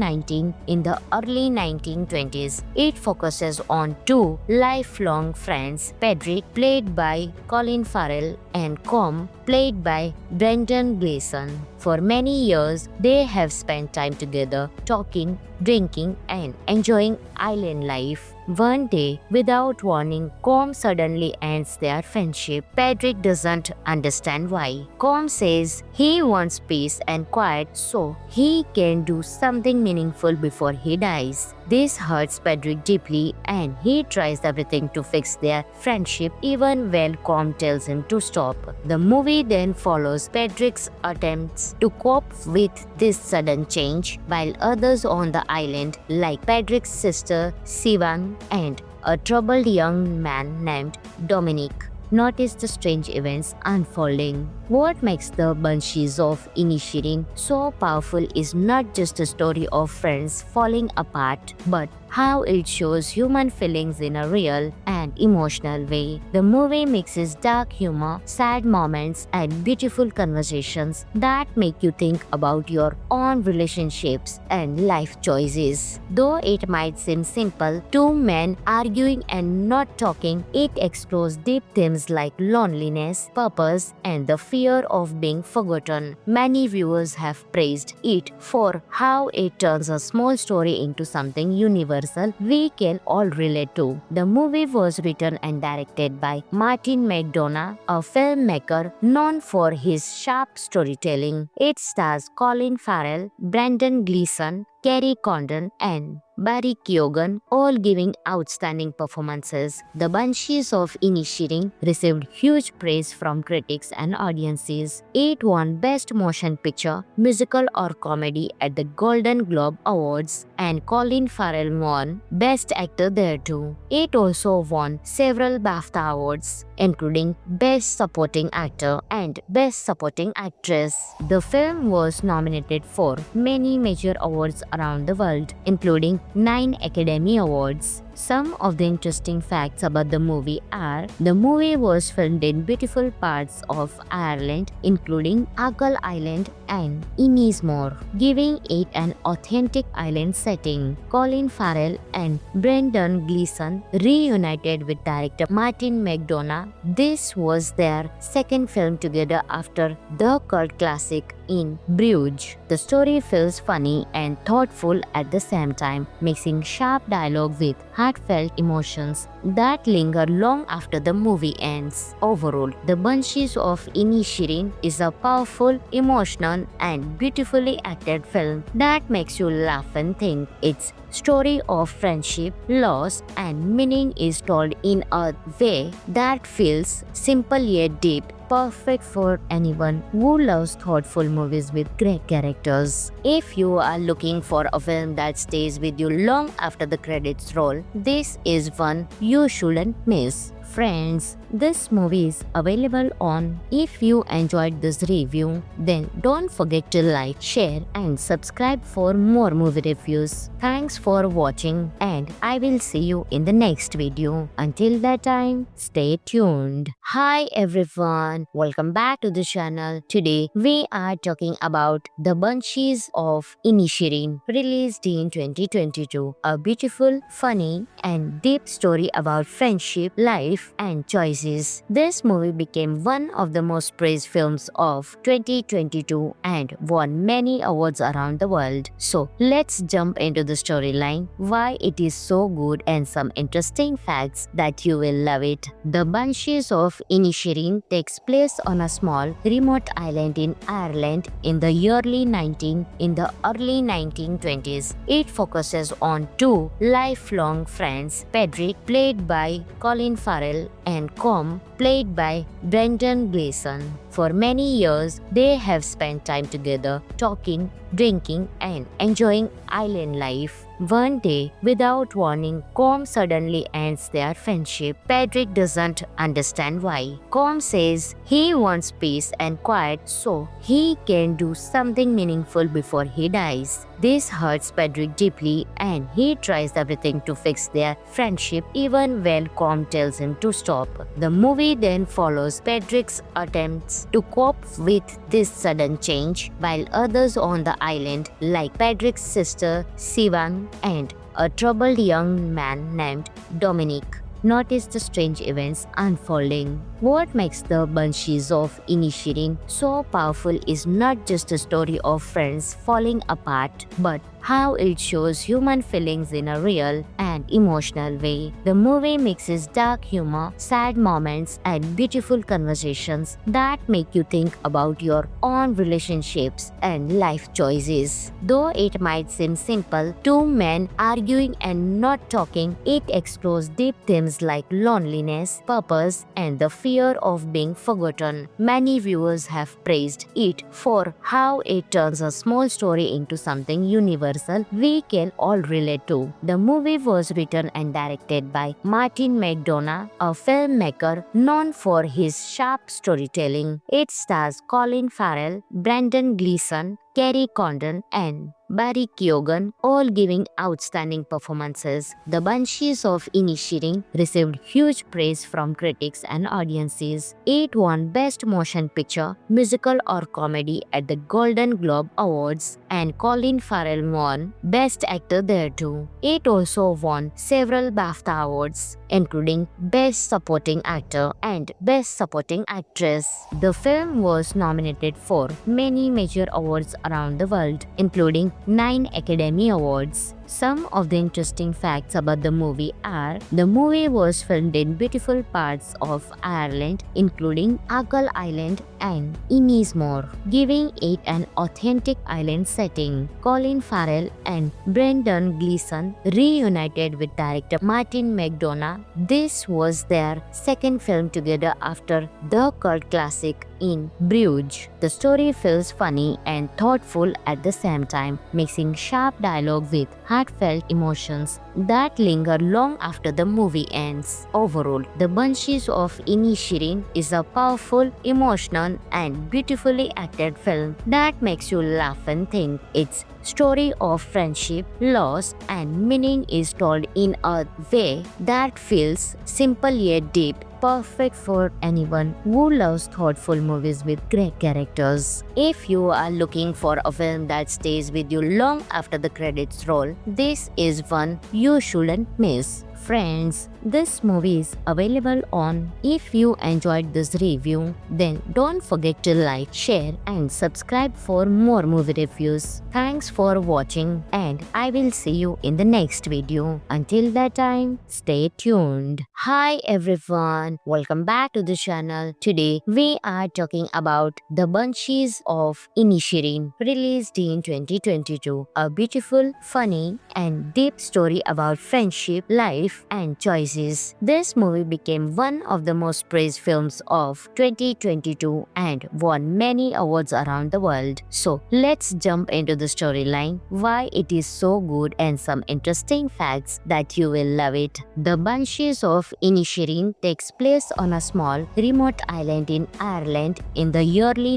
Speaker 1: 1920s. It focuses on two lifelong friends, Pedrick, played by Colin Farrell, and Com, played by Brendan Gleeson. For many years, they have spent time together, talking, drinking, and enjoying island life. One day, without warning, Com suddenly ends their friendship. Pedrick doesn't understand why. Com says he wants peace and quiet so he can do something meaningful before he dies. This hurts Pedrick deeply and he tries everything to fix their friendship even when Com tells him to stop. The movie then follows Pedrick's attempts to cope with this sudden change, while others on the island, like Pedrick's sister Sivan and a troubled young man named Dominic, notice the strange events unfolding. What makes the Banshees of Inisherin so powerful is not just a story of friends falling apart, but how it shows human feelings in a real and emotional way. The movie mixes dark humor, sad moments, and beautiful conversations that make you think about your own relationships and life choices. Though it might seem simple, two men arguing and not talking, it explores deep themes like loneliness, purpose, and the fear of being forgotten. Many viewers have praised it for how it turns a small story into something universal we can all relate to. The movie was written and directed by Martin McDonagh, a filmmaker known for his sharp storytelling. It stars Colin Farrell, Brendan Gleeson, Kerry Condon, and Barry Keoghan, all giving outstanding performances. The Banshees of Inisherin received huge praise from critics and audiences. It won Best Motion Picture, Musical or Comedy at the Golden Globe Awards, and Colin Farrell won Best Actor there too. It also won several BAFTA awards, including Best Supporting Actor and Best Supporting Actress. The film was nominated for many major awards around the world, including 9 Academy Awards. Some of the interesting facts about the movie are: the movie was filmed in beautiful parts of Ireland, including Achill Island and Ennismore, giving it an authentic island setting. Colin Farrell and Brendan Gleeson reunited with director Martin McDonagh. This was their second film together after the cult classic in Bruges. The story feels funny and thoughtful at the same time, mixing sharp dialogue with heartfelt emotions that linger long after the movie ends. Overall, The Banshees of Inisherin is a powerful, emotional, and beautifully acted film that makes you laugh and think. Its story of friendship, loss, and meaning is told in a way that feels simple yet deep, perfect for anyone who loves thoughtful movies with great characters. If you are looking for a film that stays with you long after the credits roll, this is one you shouldn't miss. Friends, this movie is available on. If you enjoyed this review, then don't forget to like, share, and subscribe for more movie reviews. Thanks for watching, and I will see you in the next video. Until that time, stay tuned. Hi everyone, welcome back to the channel. Today we are talking about The Banshees of Inisherin, released in 2022. A beautiful, funny, and deep story about friendship, life, and choices. This movie became one of the most praised films of 2022 and won many awards around the world. So let's jump into the storyline, why it is so good, and some interesting facts that you will love it. The Banshees of Inisherin takes place on a small, remote island in Ireland in the early 1920s. It focuses on two lifelong friends, Pedrick, played by Colin Farrell, and Com, played by Brendan Gleeson. For many years, they have spent time together, talking, drinking, and enjoying island life. One day, without warning, Com suddenly ends their friendship. Pedrick doesn't understand why. Com says he wants peace and quiet so he can do something meaningful before he dies. This hurts Pedrick deeply and he tries everything to fix their friendship even when Com tells him to stop. The movie then follows Pedrick's attempts to cope with this sudden change, while others on the island, like Pedrick's sister Sivan and a troubled young man named Dominic, notice the strange events unfolding. What makes the Banshees of Inisherin so powerful is not just a story of friends falling apart, but how it shows human feelings in a real and emotional way. The movie mixes dark humor, sad moments, and beautiful conversations that make you think about your own relationships and life choices. Though it might seem simple, two men arguing and not talking, it explores deep themes like loneliness, purpose, and the fear of being forgotten. Many viewers have praised it for how it turns a small story into something universal we can all relate to. The movie was written and directed by Martin McDonagh, a filmmaker known for his sharp storytelling. It stars Colin Farrell, Brendan Gleeson, Kerry Condon, and Barry Keoghan, all giving outstanding performances. The Banshees of Inisherin received huge praise from critics and audiences. It won Best Motion Picture, Musical or Comedy at the Golden Globe Awards, and Colin Farrell won Best Actor there too. It also won several BAFTA awards, including Best Supporting Actor and Best Supporting Actress. The film was nominated for many major awards around the world, including 9 Academy Awards. Some of the interesting facts about the movie are: the movie was filmed in beautiful parts of Ireland, including Achill Island and Ennismore, giving it an authentic island setting. Colin Farrell and Brendan Gleeson reunited with director Martin McDonagh. This was their second film together after the cult classic In Bruges. The story feels funny and thoughtful at the same time, mixing sharp dialogue with heartfelt emotions that linger long after the movie ends. Overall, The Banshees of Inisherin is a powerful, emotional, and beautifully acted film that makes you laugh and think. Its story of friendship, loss, and meaning is told in a way that feels simple yet deep, perfect for anyone who loves thoughtful movies with great characters. If you are looking for a film that stays with you long after the credits roll, this is one you shouldn't miss. Friends, this movie is available on. If you enjoyed this review, then don't forget to like, share, and subscribe for more movie reviews. Thanks for watching, and I will see you in the next video. Until that time, stay tuned. Hi everyone, welcome back to the channel. Today we are talking about The Banshees of Inisherin, released in 2022. A beautiful, funny, and deep story about friendship, life, and choices. This movie became one of the most praised films of 2022 and won many awards around the world. So let's jump into the storyline, why it is so good, and some interesting facts that you will love it. The Banshees of Inisherin takes place on a small, remote island in Ireland in the early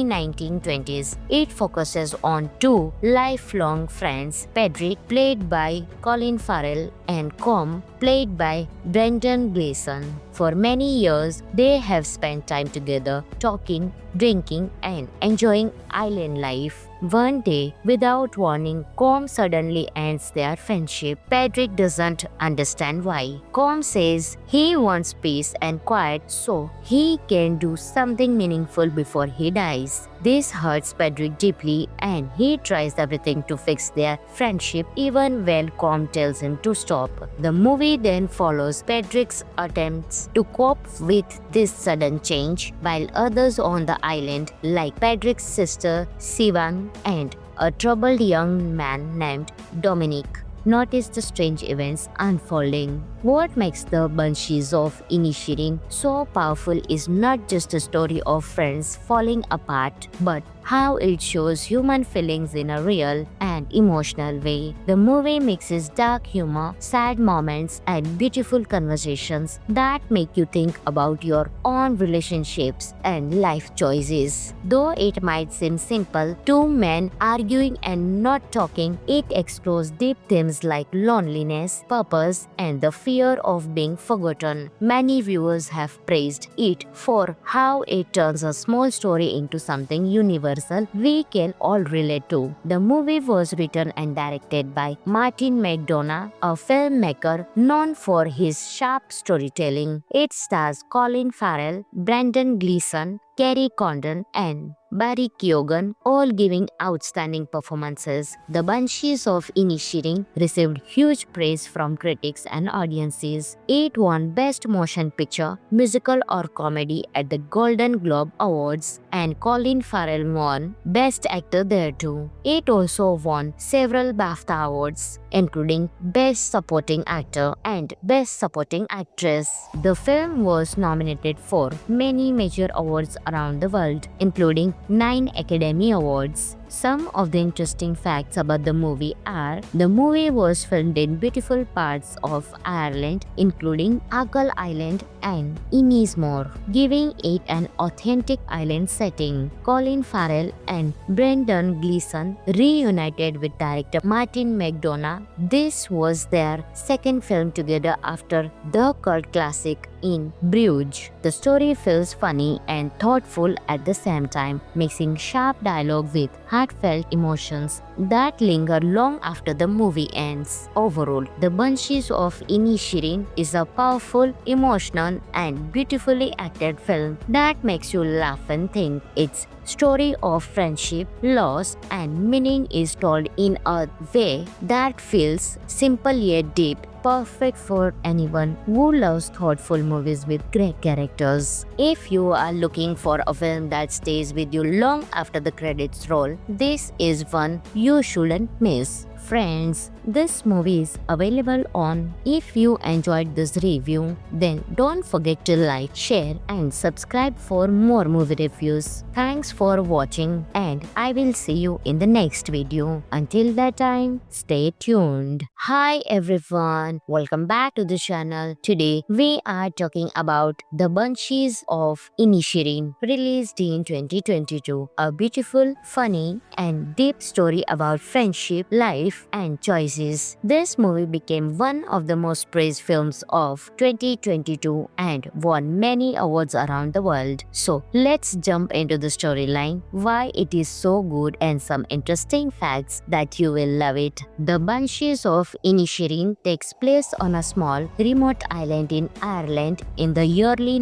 Speaker 1: 1920s. It focuses on two lifelong friends, Pedrick, played by Colin Farrell, and Com, played by Brendan Gleeson. For many years, they have spent time together, talking, drinking, and enjoying island life. One day, without warning, Com suddenly ends their friendship. Pedrick doesn't understand why. Com says he wants peace and quiet so he can do something meaningful before he dies. This hurts Pedrick deeply and he tries everything to fix their friendship even when Com tells him to stop. The movie then follows Pedrick's attempts to cope with this sudden change, while others on the island, like Pedrick's sister Sivan and a troubled young man named Dominic, notice the strange events unfolding. What makes The Banshees of Inisherin so powerful is not just a story of friends falling apart, but how it shows human feelings in a real and emotional way. The movie mixes dark humor, sad moments, and beautiful conversations that make you think about your own relationships and life choices. Though it might seem simple, two men arguing and not talking, it explores deep themes like loneliness, purpose, and the fear of being forgotten. Many viewers have praised it for how it turns a small story into something universal we can all relate to. The movie was written and directed by Martin McDonagh, a filmmaker known for his sharp storytelling. It stars Colin Farrell, Brendan Gleeson, Kerry Condon, and Barry Keoghan, all giving outstanding performances. The Banshees of Inisherin received huge praise from critics and audiences. It won Best Motion Picture, Musical or Comedy at the Golden Globe Awards, and Colin Farrell won Best Actor there too. It also won several BAFTA awards, including Best Supporting Actor and Best Supporting Actress. The film was nominated for many major awards around the world, including 9 Academy Awards. Some of the interesting facts about the movie are: the movie was filmed in beautiful parts of Ireland, including Achill Island and Ennismore, giving it an authentic island setting. Colin Farrell and Brendan Gleeson reunited with director Martin McDonagh. This was their second film together after the cult classic In Bruges. The story feels funny and thoughtful at the same time, mixing sharp dialogue with heartfelt emotions that linger long after the movie ends. Overall, The Banshees of Inisherin is a powerful, emotional, and beautifully acted film that makes you laugh and think. Its story of friendship, loss, and meaning is told in a way that feels simple yet deep, perfect for anyone who loves thoughtful movies with great characters. If you are looking for a film that stays with you long after the credits roll, this is one you shouldn't miss. Friends, this movie is available on. If you enjoyed this review, then don't forget to like, share, and subscribe for more movie reviews. Thanks for watching, and I will see you in the next video. Until that time, stay tuned. Hi everyone, welcome back to the channel. Today we are talking about The Banshees of Inisherin, released in 2022. A beautiful, funny, and deep story about friendship, life, and choices. This movie became one of the most praised films of 2022 and won many awards around the world. So let's jump into the storyline, why it is so good, and some interesting facts that you will love it. The Banshees of Inisherin takes place on a small, remote island in Ireland in the early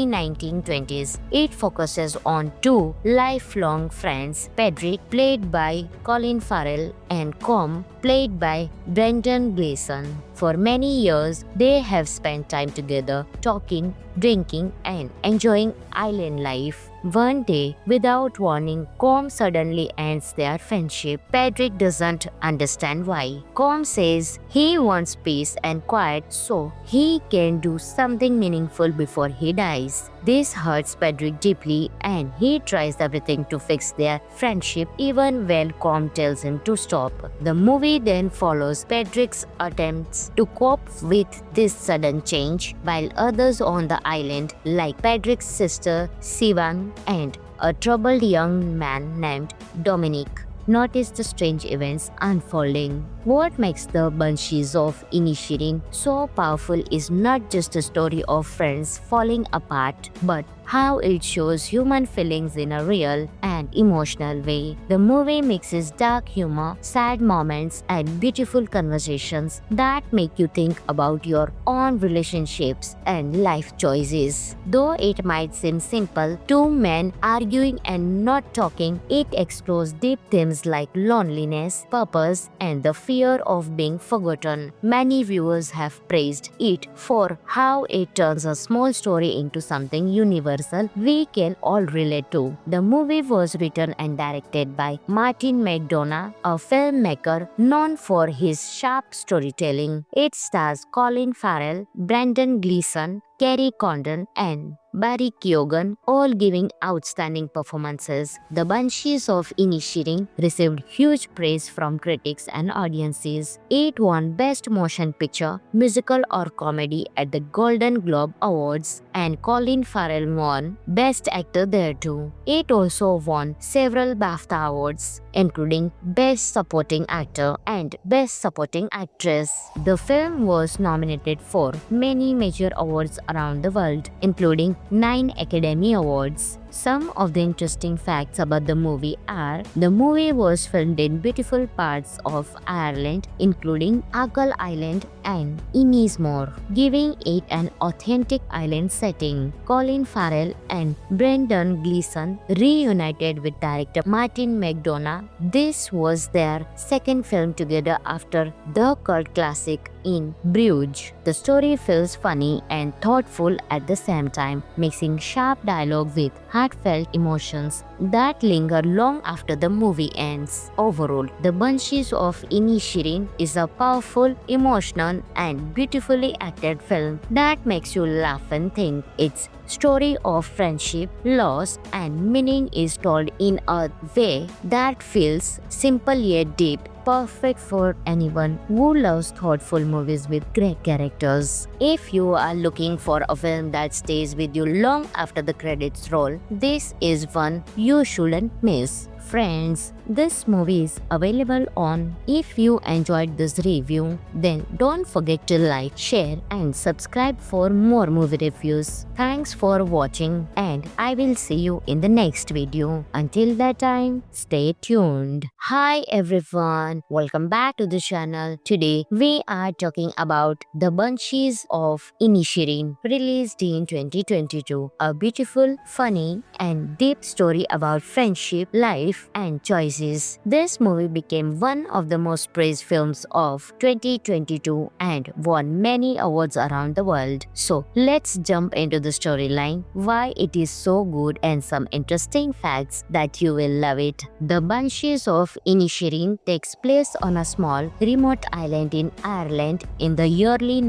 Speaker 1: 1920s. It focuses on two lifelong friends, Pedrick, played by Colin Farrell, and Com, played by Brendan Gleeson. For many years, they have spent time together, talking, drinking, and enjoying island life. One day, without warning, Com suddenly ends their friendship. Pedrick doesn't understand why. Com says he wants peace and quiet so he can do something meaningful before he dies. This hurts Pedrick deeply, and he tries everything to fix their friendship even when Com tells him to stop. The movie then follows Pedrick's attempts to cope with this sudden change, while others on the island, like Pedrick's sister Sivan and a troubled young man named Dominic, notice the strange events unfolding. What makes The Banshees of Inisherin so powerful is not just a story of friends falling apart, but how it shows human feelings in a real and emotional way. The movie mixes dark humor, sad moments, and beautiful conversations that make you think about your own relationships and life choices. Though it might seem simple, two men arguing and not talking, it explores deep themes like loneliness, purpose, and the fear of being forgotten. Many viewers have praised it for how it turns a small story into something universal we can all relate to. The movie was written and directed by Martin McDonagh, a filmmaker known for his sharp storytelling. It stars Colin Farrell, Brendan Gleeson, Kerry Condon, and Barry Keoghan, all giving outstanding performances. The Banshees of Inisherin received huge praise from critics and audiences. It won Best Motion Picture, Musical or Comedy at the Golden Globe Awards, and Colin Farrell won Best Actor there too. It also won several BAFTA awards, including Best Supporting Actor and Best Supporting Actress. The film was nominated for many major awards around the world, including 9 Academy Awards. Some of the interesting facts about the movie are: the movie was filmed in beautiful parts of Ireland, including Achill Island and Ennismore, giving it an authentic island setting. Colin Farrell and Brendan Gleeson reunited with director Martin McDonagh. This was their second film together after the cult classic In Bruges. The story feels funny and thoughtful at the same time, mixing sharp dialogue with heartfelt emotions that linger long after the movie ends. Overall, The Banshees of Inisherin is a powerful, emotional, and beautifully acted film that makes you laugh and think. Its story of friendship, loss, and meaning is told in a way that feels simple yet deep, perfect for anyone who loves thoughtful movies with great characters. If you are looking for a film that stays with you long after the credits roll, this is one you shouldn't miss. Friends, this movie is available on. If you enjoyed this review, then don't forget to like, share, and subscribe for more movie reviews. Thanks for watching, and I will see you in the next video. Until that time, stay tuned. Hi everyone, welcome back to the channel. Today we are talking about The Banshees of Inisherin, released in 2022. A beautiful, funny, and deep story about friendship, life, and choices. This movie became one of the most praised films of 2022 and won many awards around the world. So let's jump into the storyline, why it is so good, and some interesting facts that you will love it. The Banshees of Inisherin takes place on a small, remote island in Ireland in the early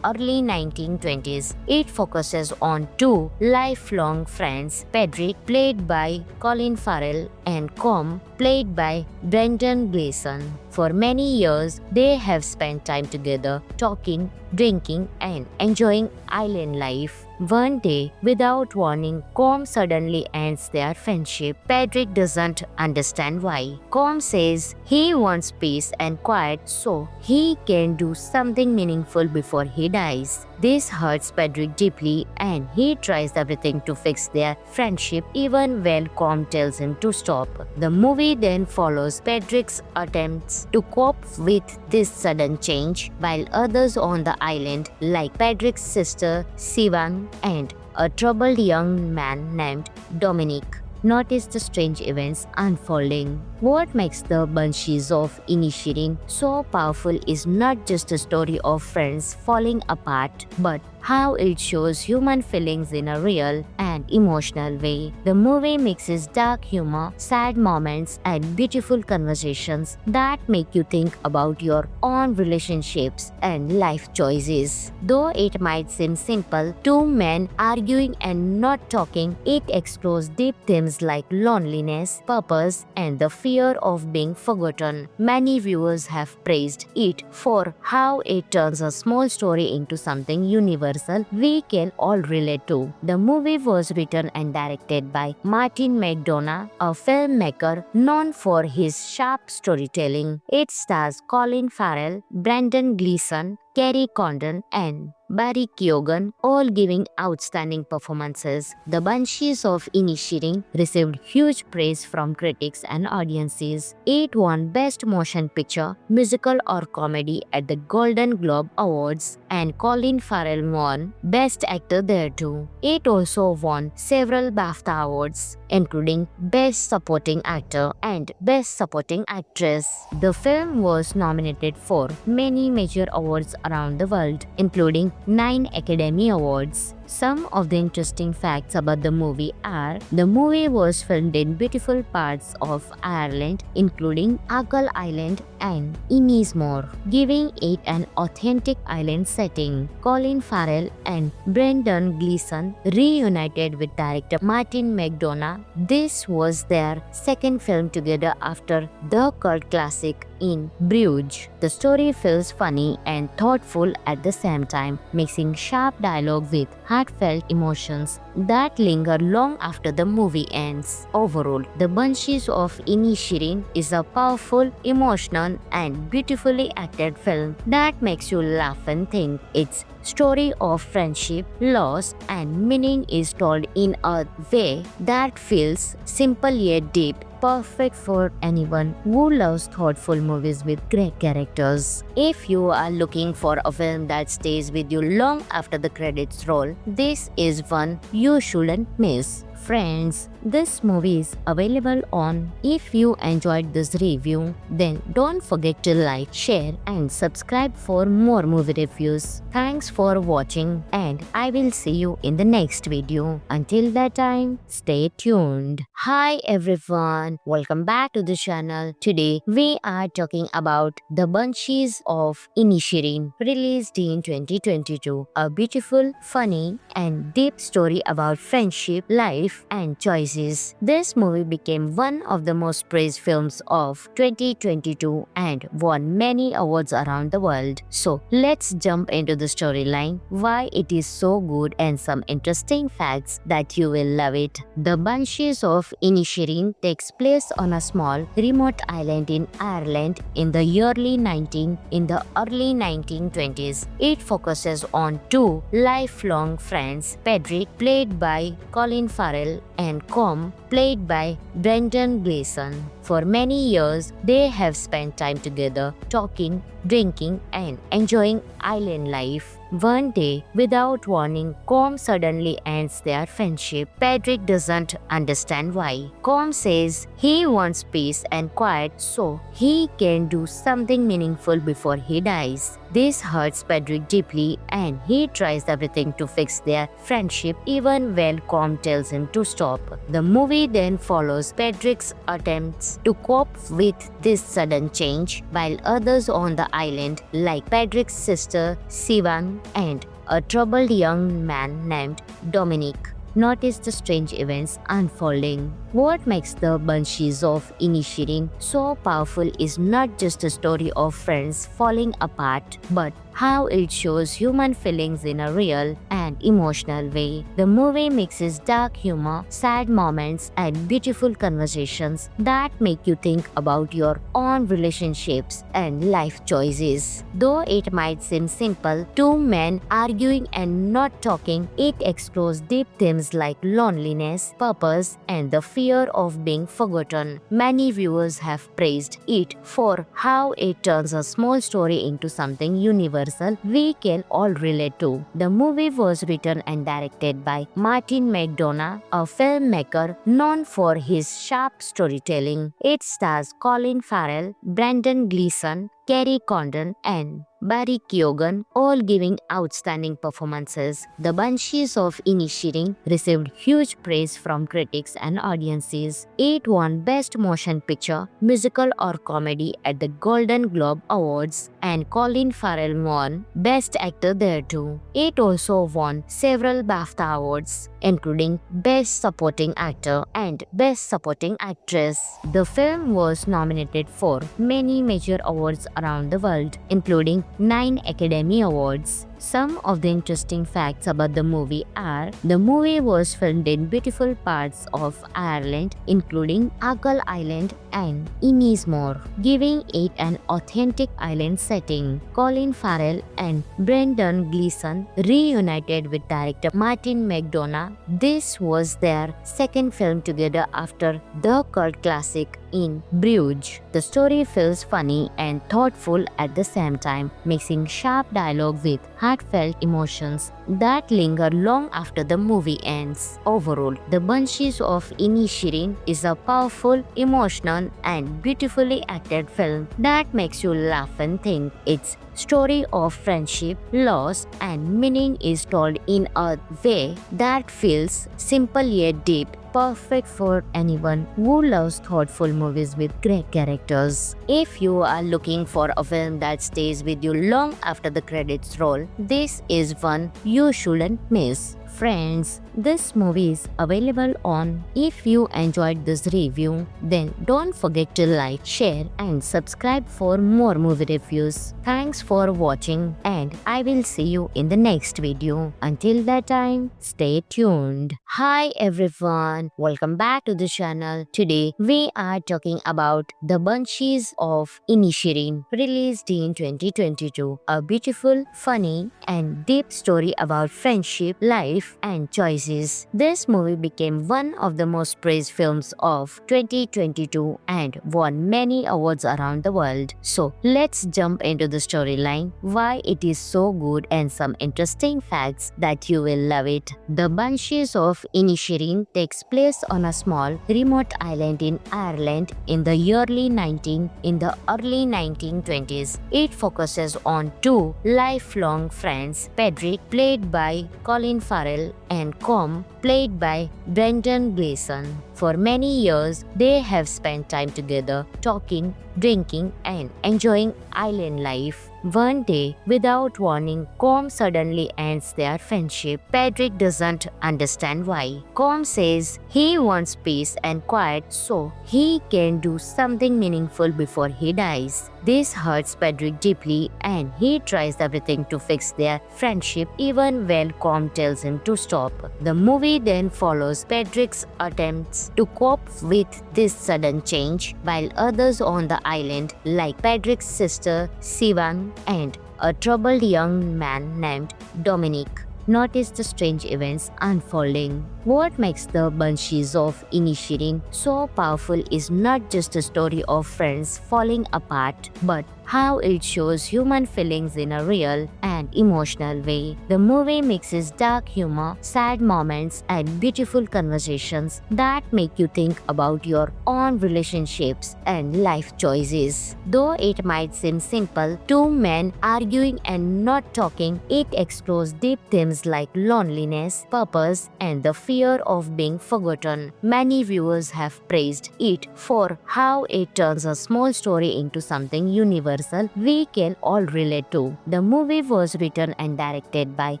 Speaker 1: 1920s. It focuses on two lifelong friends, Pedrick, played by Colin Farrell, and Com, played by Brendan Gleeson. For many years, they have spent time together, talking, drinking, and enjoying island life. One day, without warning, Com suddenly ends their friendship. Pedrick doesn't understand why. Com says he wants peace and quiet so he can do something meaningful before he dies. This hurts Pedrick deeply, and he tries everything to fix their friendship even when Com tells him to stop. The movie then follows Pedrick's attempts to cope with this sudden change, while others on the island, like Pedrick's sister Sivan and a troubled young man named Dominic, notice the strange events unfolding. What makes The Banshees of Inisherin so powerful is not just a story of friends falling apart, but how it shows human feelings in a real and emotional way. The movie mixes dark humor, sad moments, and beautiful conversations that make you think about your own relationships and life choices. Though it might seem simple, two men arguing and not talking, it explores deep themes like loneliness, purpose, and the fear of being forgotten. Many viewers have praised it for how it turns a small story into something universal we can all relate to. The movie was written and directed by Martin McDonagh, a filmmaker known for his sharp storytelling. It stars Colin Farrell, Brendan Gleeson, Kerry Condon, and Barry Keoghan, all giving outstanding performances. The Banshees of Inisherin received huge praise from critics and audiences. It won Best Motion Picture, Musical or Comedy at the Golden Globe Awards, and Colin Farrell won Best Actor there too. It also won several BAFTA awards, including Best Supporting Actor and Best Supporting Actress. The film was nominated for many major awards around the world, including 9 Academy Awards. Some of the interesting facts about the movie are the movie was filmed in beautiful parts of Ireland, including Argyll Island and Ennismore, giving it an authentic island setting. Colin Farrell and Brendan Gleeson reunited with director Martin McDonagh. This was their second film together after the cult classic in Bruges. The story feels funny and thoughtful at the same time, mixing sharp dialogue with heartfelt emotions that linger long after the movie ends. Overall, The Banshees of Inisherin is a powerful, emotional, and beautifully acted film that makes you laugh and think. Its story of friendship, loss, and meaning is told in a way that feels simple yet deep, perfect for anyone who loves thoughtful movies with great characters. If you are looking for a film that stays with you long after the credits roll, this is one you shouldn't miss. Friends, this movie is available on. If you enjoyed this review, then don't forget to like, share, and subscribe for more movie reviews. Thanks for watching, and I will see you in the next video. Until that time, stay tuned. Hi everyone, welcome back to the channel. Today we are talking about The Banshees of Inisherin, released in 2022. A beautiful, funny, and deep story about friendship, life, and choices. This movie became one of the most praised films of 2022 and won many awards around the world. So let's jump into the storyline, why it is so good, and some interesting facts that you will love it. The Banshees of Inisherin takes place on a small, remote island in Ireland in the early 1920s. It focuses on two lifelong friends, Pedrick, played by Colin Farrell, and Com, played by Brendan Gleeson. For many years, they have spent time together, talking, drinking, and enjoying island life. One day, without warning, Com suddenly ends their friendship. Pedrick doesn't understand why. Com says he wants peace and quiet so he can do something meaningful before he dies. This hurts Pedrick deeply, and he tries everything to fix their friendship even when Com tells him to stop. The movie then follows Pedrick's attempts to cope with this sudden change, while others on the island, like Pedrick's sister Sivan and a troubled young man named Dominic, notice the strange events unfolding. What makes The Banshees of Inisherin so powerful is not just a story of friends falling apart, but how it shows human feelings in a real and emotional way. The movie mixes dark humor, sad moments, and beautiful conversations that make you think about your own relationships and life choices. Though it might seem simple, two men arguing and not talking, it explores deep themes like loneliness, purpose, and the fear of being forgotten. Many viewers have praised it for how it turns a small story into something universal we can all relate to. The movie was written and directed by Martin McDonagh, a filmmaker known for his sharp storytelling. It stars Colin Farrell, Brendan Gleeson, Kerry Condon, and Barry Keoghan, all giving outstanding performances. The Banshees of Inisherin received huge praise from critics and audiences. It won Best Motion Picture, Musical or Comedy at the Golden Globe Awards, and Colin Farrell won Best Actor there too. It also won several BAFTA awards, including Best Supporting Actor and Best Supporting Actress. The film was nominated for many major awards around the world, including 9 Academy Awards. Some of the interesting facts about the movie are the movie was filmed in beautiful parts of Ireland, including Argyll Island and Ennismore, giving it an authentic island setting. Colin Farrell and Brendan Gleeson reunited with director Martin McDonagh. This was their second film together after the cult classic in Bruges. The story feels funny and thoughtful at the same time, mixing sharp dialogue with heartfelt emotions that linger long after the movie ends. Overall, The Banshees of Inisherin is a powerful, emotional, and beautifully acted film that makes you laugh and think. Its story of friendship, loss, and meaning is told in a way that feels simple yet deep, perfect for anyone who loves thoughtful movies with great characters. If you are looking for a film that stays with you long after the credits roll, this is one you shouldn't miss. Friends, this movie is available on. If you enjoyed this review, then don't forget to like, share, and subscribe for more movie reviews. Thanks for watching, and I will see you in the next video. Until that time, stay tuned. Hi everyone, welcome back to the channel. Today we are talking about The Banshees of Inisherin, released in 2022. A beautiful, funny, and deep story about friendship, life, and choices. This movie became one of the most praised films of 2022 and won many awards around the world. So let's jump into the storyline, why it is so good, and some interesting facts that you will love it. The Banshees of Inisherin takes place on a small, remote island in Ireland in the early 1920s. It focuses on two lifelong friends, Pedrick, played by Colin Farrell, and Com, played by Brendan Gleeson. For many years, they have spent time together, talking, drinking, and enjoying island life. One day, without warning, Com suddenly ends their friendship. Pedrick doesn't understand why. Com says he wants peace and quiet so he can do something meaningful before he dies. This hurts Pedrick deeply, and he tries everything to fix their friendship even when Com tells him to stop. The movie then follows Pedrick's attempts to cope with this sudden change, while others on the island, like Pedrick's sister Sivan and a troubled young man named Dominic, notice the strange events unfolding. What makes The Banshees of Inisherin so powerful is not just a story of friends falling apart, but how it shows human feelings in a real and emotional way. The movie mixes dark humor, sad moments, and beautiful conversations that make you think about your own relationships and life choices. Though it might seem simple, two men arguing and not talking, it explores deep themes like loneliness, purpose, and the fear of being forgotten. Many viewers have praised it for how it turns a small story into something universal we can all relate to. The movie was written and directed by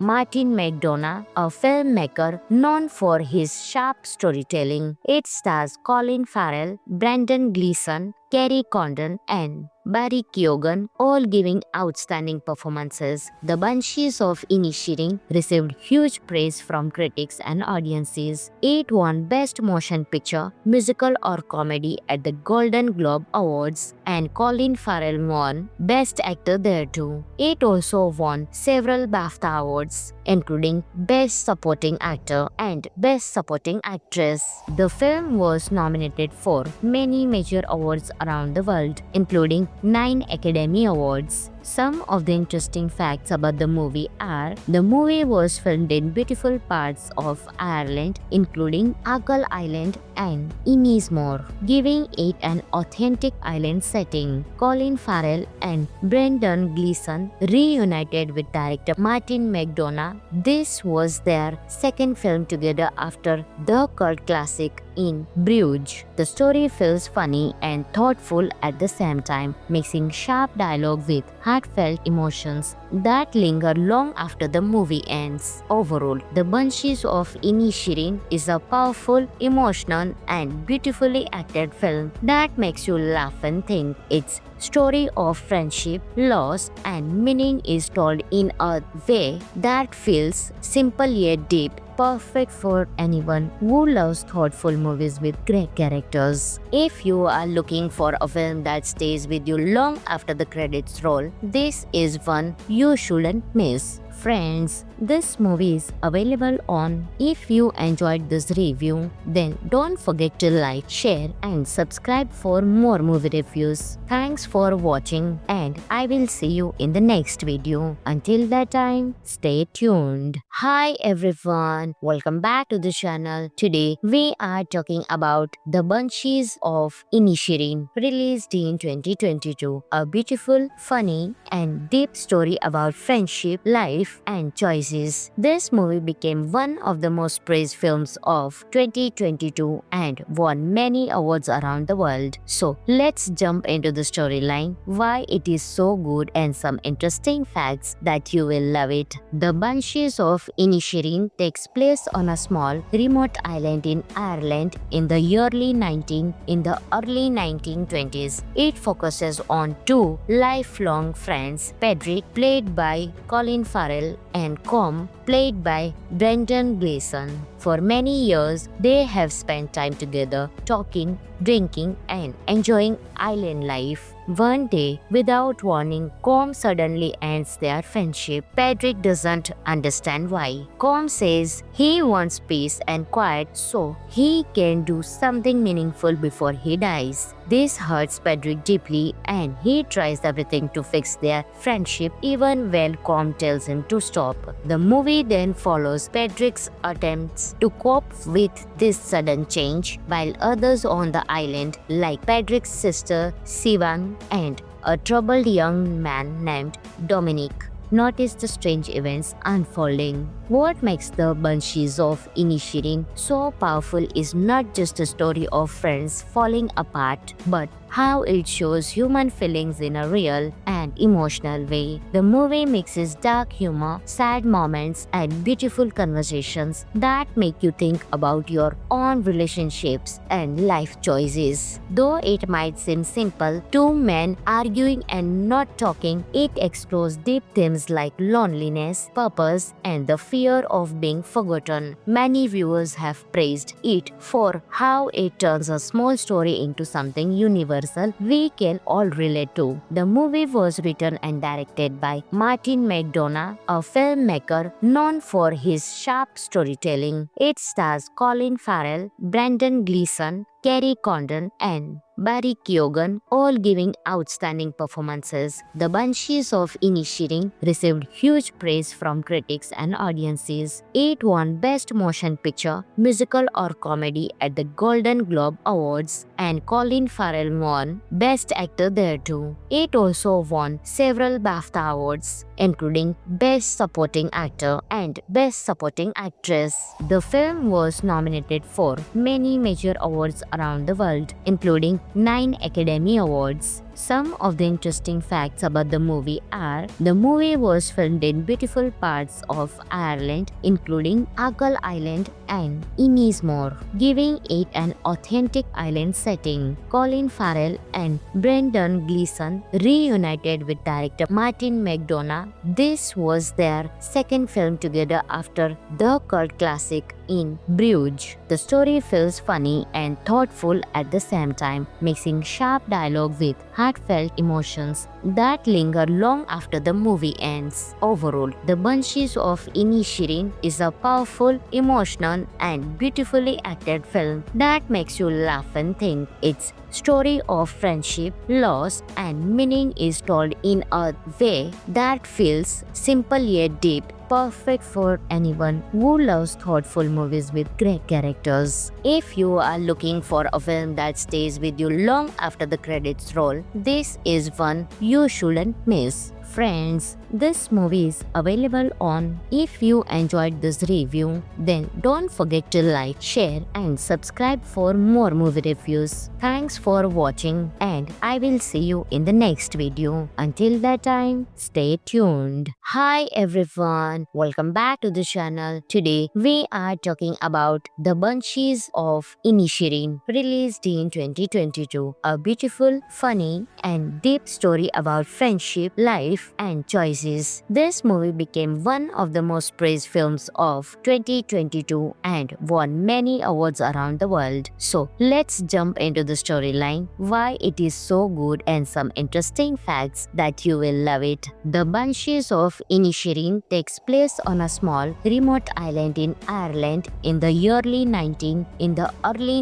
Speaker 1: Martin McDonagh, a filmmaker known for his sharp storytelling. It stars Colin Farrell, Brendan Gleeson, Kerry Condon, and Barry Keoghan, all giving outstanding performances. The Banshees of Inisherin received huge praise from critics and audiences. It won Best Motion Picture, Musical or Comedy at the Golden Globe Awards, and Colin Farrell won Best Actor there too. It also won several BAFTA awards, including Best Supporting Actor and Best Supporting Actress. The film was nominated for many major awards around the world, including 9 Academy Awards. Some of the interesting facts about the movie are: the movie was filmed in beautiful parts of Ireland, including Achill Island and Ennismore, giving it an authentic island setting. Colin Farrell and Brendan Gleeson reunited with director Martin McDonagh. This was their second film together after the cult classic In Bruges. The story feels funny and thoughtful at the same time, mixing sharp dialogue with heartfelt emotions that linger long after the movie ends. Overall, The Banshees of Inisherin is a powerful, emotional, and beautifully acted film that makes you laugh and think. Its story of friendship, loss, and meaning is told in a way that feels simple yet deep, perfect for anyone who loves thoughtful movies with great characters. If you are looking for a film that stays with you long after the credits roll, this is one you shouldn't miss. Friends, this movie is available on. If you enjoyed this review, then don't forget to like, share and subscribe for more movie reviews. Thanks for watching and I will see you in the next video. Until that time, stay tuned. Hi everyone, welcome back to the channel. Today we are talking about The Banshees of Inisherin, released in 2022. A beautiful, funny and deep story about friendship, life and choices. This movie became one of the most praised films of 2022 and won many awards around the world. So let's jump into the storyline, why it is so good and some interesting facts that you will love it. The Banshees of Inisherin takes place on a small, remote island in Ireland in the early 1920s. It focuses on two lifelong friends, Pedrick, played by Colin Farrell, and Com, played by Brendan Gleeson. For many years, they have spent time together, talking, drinking, and enjoying island life. One day, without warning, Com suddenly ends their friendship. Pedrick doesn't understand why. Com says he wants peace and quiet so he can do something meaningful before he dies. This hurts Pedrick deeply and he tries everything to fix their friendship even when Com tells him to stop. The movie then follows Pedrick's attempts to cope with this sudden change, while others on the island, like Pedrick's sister Sivan and a troubled young man named Dominic, notice the strange events unfolding. What makes The Banshees of Inisherin so powerful is not just a story of friends falling apart, but how it shows human feelings in a real and emotional way. The movie mixes dark humor, sad moments, and beautiful conversations that make you think about your own relationships and life choices. Though it might seem simple, two men arguing and not talking, it explores deep themes like loneliness, purpose, and the fear of being forgotten. Many viewers have praised it for how it turns a small story into something universal we can all relate to. The movie was written and directed by Martin McDonagh, a filmmaker known for his sharp storytelling. It stars Colin Farrell, Brendan Gleeson, Kerry Condon, and Barry Keoghan, all giving outstanding performances. The Banshees of Inisherin received huge praise from critics and audiences. It won Best Motion Picture, Musical or Comedy at the Golden Globe Awards, and Colin Farrell won Best Actor there too. It also won several BAFTA awards, including Best Supporting Actor and Best Supporting Actress. The film was nominated for many major awards around the world, including 9 Academy Awards. Some of the interesting facts about the movie are: the movie was filmed in beautiful parts of Ireland, including Achill Island and Ennismore, giving it an authentic island setting. Colin Farrell and Brendan Gleeson reunited with director Martin McDonagh. This was their second film together after the cult classic In Bruges. The story feels funny and thoughtful at the same time, mixing sharp dialogue with heartfelt emotions that linger long after the movie ends. Overall, The Banshees of Inisherin is a powerful, emotional, and beautifully acted film that makes you laugh and think. Its story of friendship, loss, and meaning is told in a way that feels simple yet deep, perfect for anyone who loves thoughtful movies with great characters. If you are looking for a film that stays with you long after the credits roll, this is one you shouldn't miss. Friends, this movie is available on. If you enjoyed this review, then don't forget to like, share and subscribe for more movie reviews. Thanks for watching and I will see you in the next video. Until that time, stay tuned. Hi everyone, welcome back to the channel. Today we are talking about The Banshees of Inisherin, released in 2022. A beautiful, funny and deep story about friendship, life life, and choices. This movie became one of the most praised films of 2022 and won many awards around the world. So let's jump into the storyline, why it is so good, and some interesting facts that you will love it. The Banshees of Inisherin takes place on a small, remote island in Ireland in the early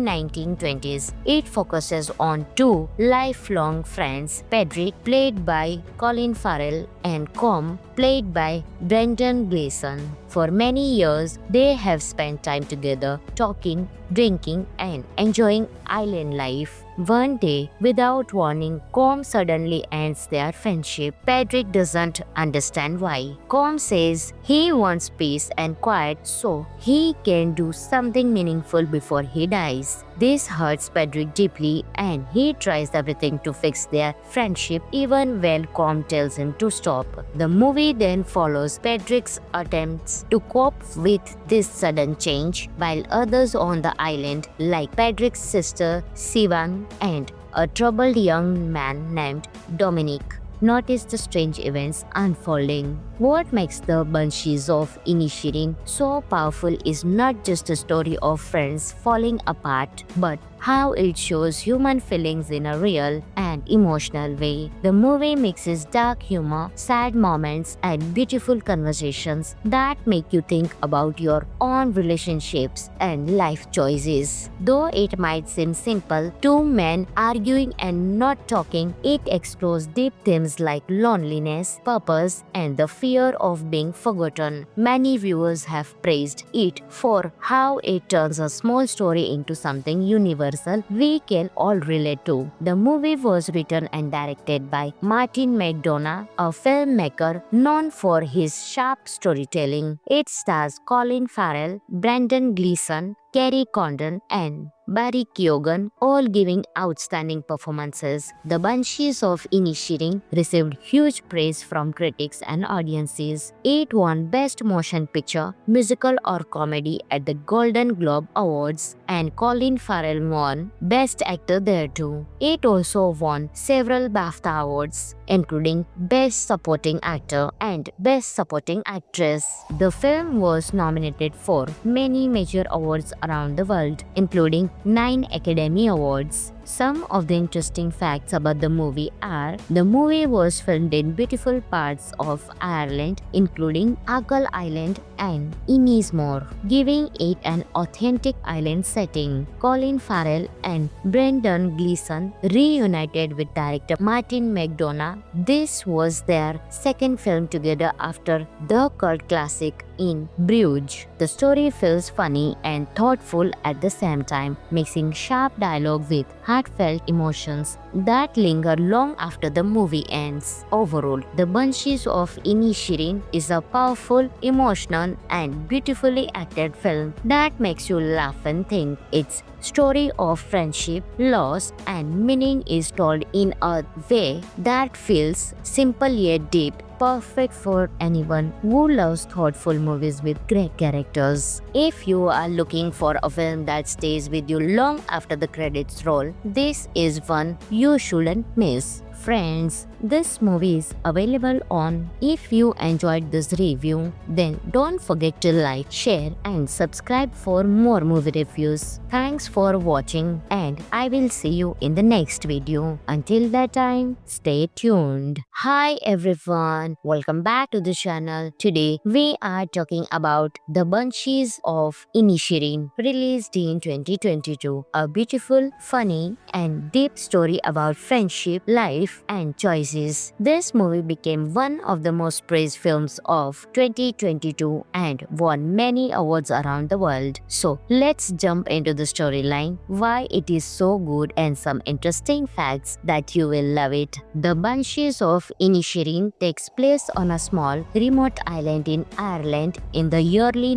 Speaker 1: 1920s. It focuses on two lifelong friends, Pedrick, played by Colin Farrell, and Com, played by Brendan Gleeson. For many years, they have spent time together, talking, drinking, and enjoying island life. One day, without warning, Com suddenly ends their friendship. Pedrick doesn't understand why. Com says he wants peace and quiet so he can do something meaningful before he dies. This hurts Pedrick deeply and he tries everything to fix their friendship even when Com tells him to stop. The movie then follows Pedrick's attempts to cope with this sudden change, while others on the island, like Pedrick's sister Sivan and a troubled young man named Dominic, notice the strange events unfolding. What makes the Banshees of Inisherin so powerful is not just a story of friends falling apart, but how it shows human feelings in a real and emotional way. The movie mixes dark humor, sad moments, and beautiful conversations that make you think about your own relationships and life choices. Though it might seem simple, two men arguing and not talking, it explores deep themes like loneliness, purpose, and the fear of being forgotten. Many viewers have praised it for how it turns a small story into something universal we can all relate to. The movie was written and directed by Martin McDonagh, a filmmaker known for his sharp storytelling. It stars Colin Farrell, Brendan Gleeson, Kerry Condon, and Barry Keoghan, all giving outstanding performances. The Banshees of Inisherin received huge praise from critics and audiences. It won Best Motion Picture, Musical or Comedy at the Golden Globe Awards, and Colin Farrell won Best Actor there too. It also won several BAFTA awards, including Best Supporting Actor and Best Supporting Actress. The film was nominated for many major awards around the world, including 9 Academy Awards. Some of the interesting facts about the movie are: the movie was filmed in beautiful parts of Ireland, including Achill Island and Ennismore, giving it an authentic island setting. Colin Farrell and Brendan Gleeson reunited with director Martin McDonagh. This was their second film together after the cult classic In Bruges. The story feels funny and thoughtful at the same time, mixing sharp dialogue with heartfelt emotions that linger long after the movie ends. Overall, The Banshees of Inisherin is a powerful, emotional, and beautifully acted film that makes you laugh and think. Its story of friendship, loss, and meaning is told in a way that feels simple yet deep, perfect for anyone who loves thoughtful movies with great characters. If you are looking for a film that stays with you long after the credits roll, this is one you shouldn't miss. Friends, this movie is available on. If you enjoyed this review, then don't forget to like, share, and subscribe for more movie reviews. Thanks for watching, and I will see you in the next video. Until that time, stay tuned. Hi everyone, welcome back to the channel. Today we are talking about The Banshees of Inisherin, released in 2022. A beautiful, funny, and deep story about friendship, life, and choices. This movie became one of the most praised films of 2022 and won many awards around the world. So let's jump into the storyline, why it is so good, and some interesting facts that you will love it. The Banshees of Inisherin takes place on a small, remote island in Ireland in the early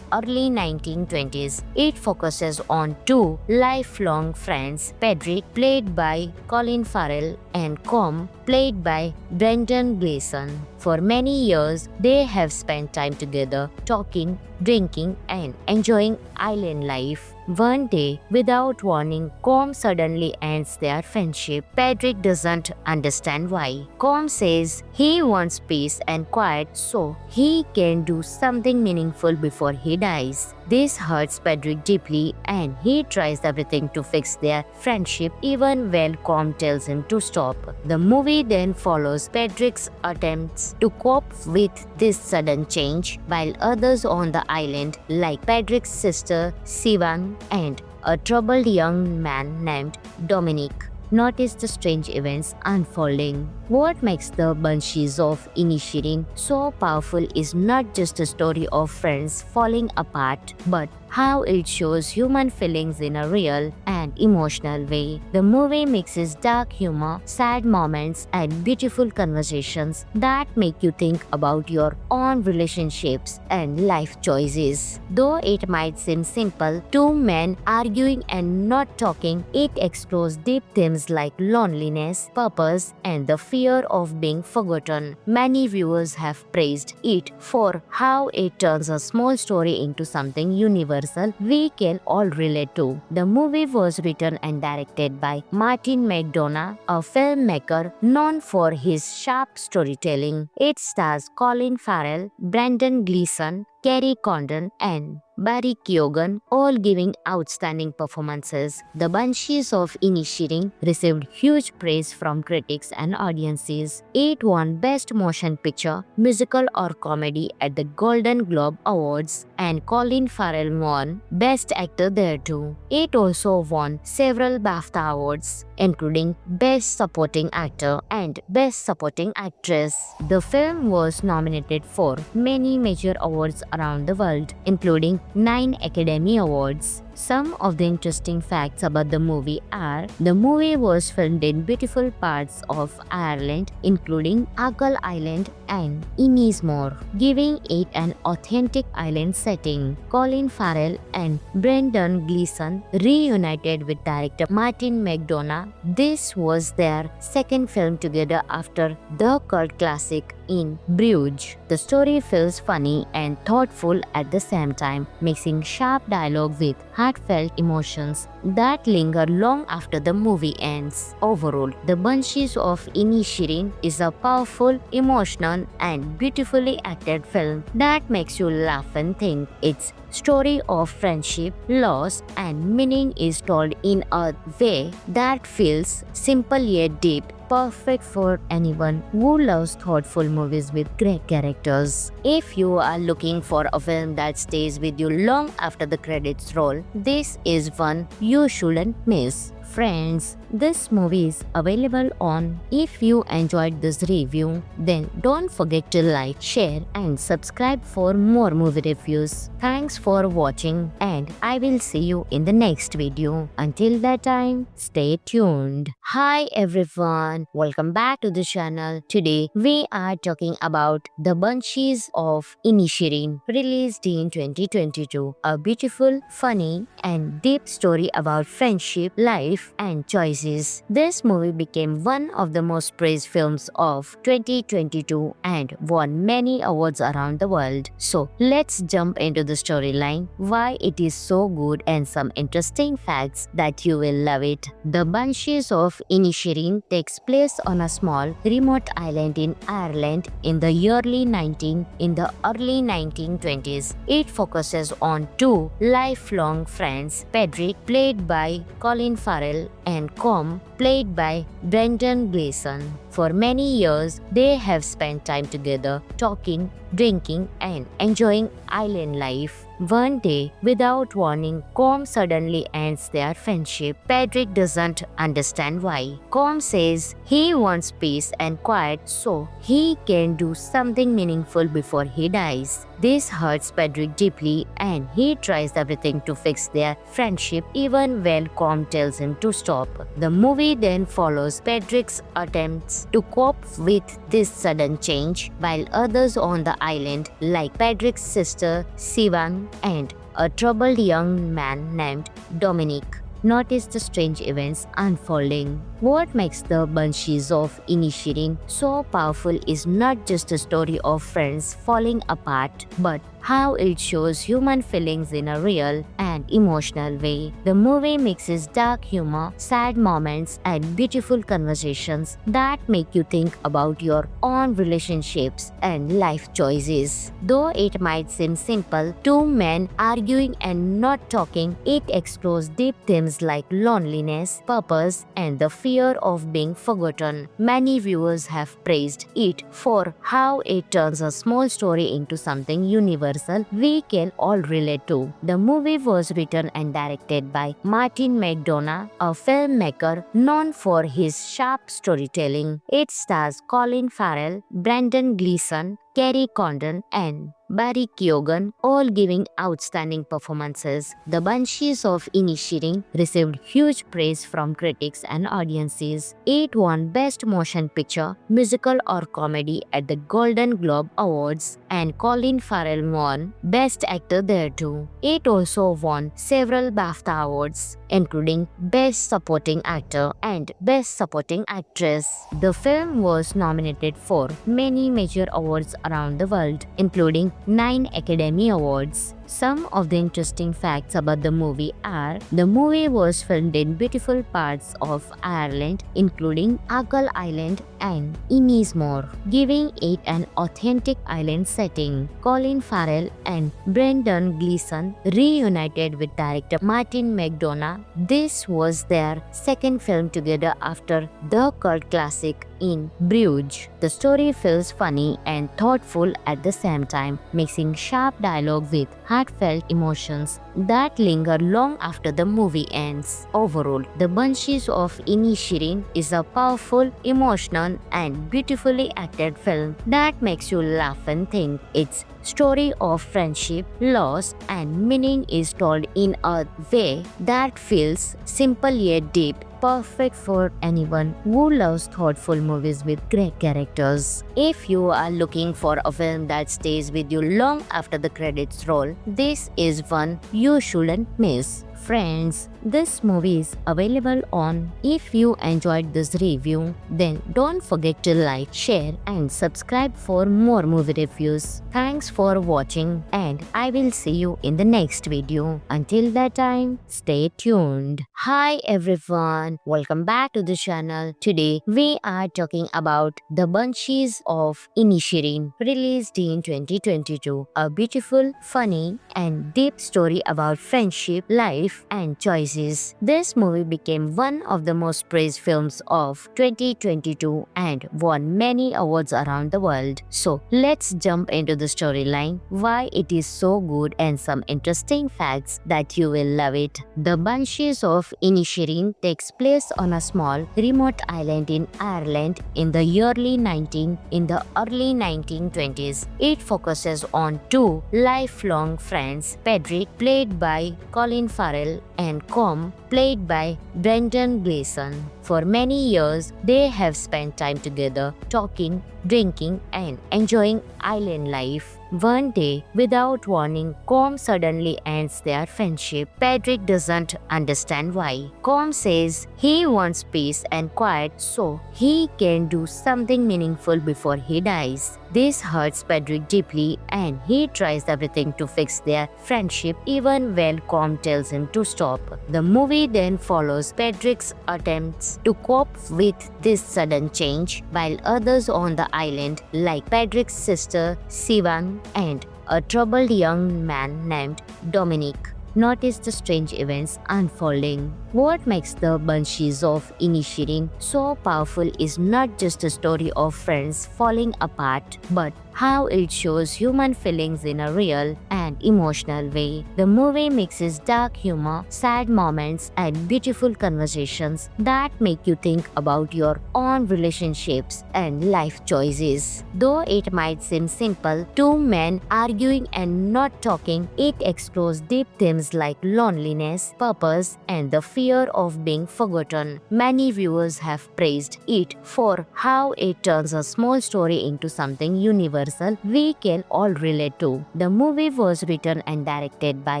Speaker 1: 1920s. It focuses on two lifelong friends, Pedrick, played by Colin Farrell, and Com, played by Brendan Gleeson. For many years, they have spent time together, talking, drinking, and enjoying island life. One day, without warning, Com suddenly ends their friendship. Pedrick doesn't understand why. Com says he wants peace and quiet so he can do something meaningful before he dies. This hurts Pedrick deeply and he tries everything to fix their friendship even when Com tells him to stop. The movie then follows Pedrick's attempts to cope with this sudden change, while others on the island, like Pedrick's sister Sivan and a troubled young man named Dominic, notice the strange events unfolding. What makes the Banshees of Inisherin so powerful is not just a story of friends falling apart, but how it shows human feelings in a real and emotional way. The movie mixes dark humor, sad moments, and beautiful conversations that make you think about your own relationships and life choices. Though it might seem simple, two men arguing and not talking, it explores deep themes like loneliness, purpose, and the fear of being forgotten. Many viewers have praised it for how it turns a small story into something universal we can all relate to. The movie was written and directed by Martin McDonagh, a filmmaker known for his sharp storytelling. It stars Colin Farrell, Brendan Gleeson, Kerry Condon, and Barry Keoghan, all giving outstanding performances. The Banshees of Inisherin received huge praise from critics and audiences. It won Best Motion Picture, Musical or Comedy at the Golden Globe Awards, and Colin Farrell won Best Actor there too. It also won several BAFTA awards, including Best Supporting Actor and Best Supporting Actress. The film was nominated for many major awards around the world, including 9 Academy Awards. Some of the interesting facts about the movie are: the movie was filmed in beautiful parts of Ireland, including Argyll Island and Ennismore, giving it an authentic island setting. Colin Farrell and Brendan Gleeson reunited with director Martin McDonagh. This was their second film together after the cult classic In Bruges. The story feels funny and thoughtful at the same time, mixing sharp dialogue with heartfelt emotions that linger long after the movie ends. Overall, The Banshees of Inisherin is a powerful, emotional, and beautifully acted film that makes you laugh and think. Its story of friendship, loss, and meaning is told in a way that feels simple yet deep, perfect for anyone who loves thoughtful movies with great characters. If you are looking for a film that stays with you long after the credits roll, this is one you shouldn't miss. Friends, this movie is available on. If you enjoyed this review, then don't forget to like, share, and subscribe for more movie reviews. Thanks for watching, and I will see you in the next video. Until that time, stay tuned. Hi everyone, welcome back to the channel. Today we are talking about The Banshees of Inisherin, released in 2022. A beautiful, funny, and deep story about friendship, life, and choices. This movie became one of the most praised films of 2022 and won many awards around the world. So let's jump into the storyline, why it is so good, and some interesting facts that you will love it. The Banshees of Inisherin takes place on a small, remote island in Ireland in the early 1920s. It focuses on two lifelong friends, Pedrick, played by Colin Farrell, and Com, played by Brendan Gleeson. For many years, they have spent time together, talking, drinking, and enjoying island life. One day, without warning, Com suddenly ends their friendship. Pedrick doesn't understand why. Com says he wants peace and quiet so he can do something meaningful before he dies. This hurts Pedrick deeply and he tries everything to fix their friendship even when Com tells him to stop. The movie then follows Pedrick's attempts to cope with this sudden change, while others on the island, like Pedrick's sister Sivan and a troubled young man named Dominic, notice the strange events unfolding. What makes the Banshees of Inisherin so powerful is not just a story of friends falling apart, but how it shows human feelings in a real and emotional way. The movie mixes dark humor, sad moments, and beautiful conversations that make you think about your own relationships and life choices. Though it might seem simple, two men arguing and not talking, it explores deep themes like loneliness, purpose, and the fear of being forgotten. Many viewers have praised it for how it turns a small story into something universal we can all relate to. The movie was written and directed by Martin McDonagh, a filmmaker known for his sharp storytelling. It stars Colin Farrell, Brendan Gleeson, Kerry Condon, and Barry Keoghan, all giving outstanding performances. The Banshees of Inisherin received huge praise from critics and audiences. It won Best Motion Picture, Musical or Comedy at the Golden Globe Awards, and Colin Farrell won Best Actor there too. It also won several BAFTA awards, including Best Supporting Actor and Best Supporting Actress. The film was nominated for many major awards around the world, including 9 Academy Awards. Some of the interesting facts about the movie are: the movie was filmed in beautiful parts of Ireland, including Argyll Island and Ennismore, giving it an authentic island setting. Colin Farrell and Brendan Gleeson reunited with director Martin McDonagh. This was their second film together after the cult classic in Bruges. The story feels funny and thoughtful at the same time, mixing sharp dialogue with heartfelt emotions that linger long after the movie ends. Overall, The Banshees of Inisherin is a powerful, emotional, and beautifully acted film that makes you laugh and think. Its story of friendship, loss, and meaning is told in a way that feels simple yet deep, perfect for anyone who loves thoughtful movies with great characters. If you are looking for a film that stays with you long after the credits roll, this is one you shouldn't miss. Friends, this movie is available on. If you enjoyed this review, then don't forget to like, share, and subscribe for more movie reviews. Thanks for watching, and I will see you in the next video. Until that time, stay tuned. Hi everyone, welcome back to the channel. Today we are talking about The Banshees of Inisherin, released in 2022. A beautiful, funny, and deep story about friendship, life, and choices. This movie became one of the most praised films of 2022 and won many awards around the world. So let's jump into the storyline, why it is so good, and some interesting facts that you will love it. The Banshees of Inisherin takes place on a small, remote island in Ireland in the early 1920s. It focuses on two lifelong friends, Pedrick, played by Colin Farrell, and Com, played by Brendan Gleeson. For many years, they have spent time together, talking, drinking, and enjoying island life. One day, without warning, Com suddenly ends their friendship. Pedrick doesn't understand why. Com says he wants peace and quiet so he can do something meaningful before he dies. This hurts Pedrick deeply, and he tries everything to fix their friendship even when Com tells him to stop. The movie then follows Pedrick's attempts to cope with this sudden change, while others on the island, like Pedrick's sister Sivan and a troubled young man named Dominic, notice the strange events unfolding. What makes The Banshees of Inisherin so powerful is not just a story of friends falling apart, but how it shows human feelings in a real and emotional way. The movie mixes dark humor, sad moments, and beautiful conversations that make you think about your own relationships and life choices. Though it might seem simple, two men arguing and not talking, it explores deep themes like loneliness, purpose, and the fear fear of being forgotten. Many viewers have praised it for how it turns a small story into something universal we can all relate to. The movie was written and directed by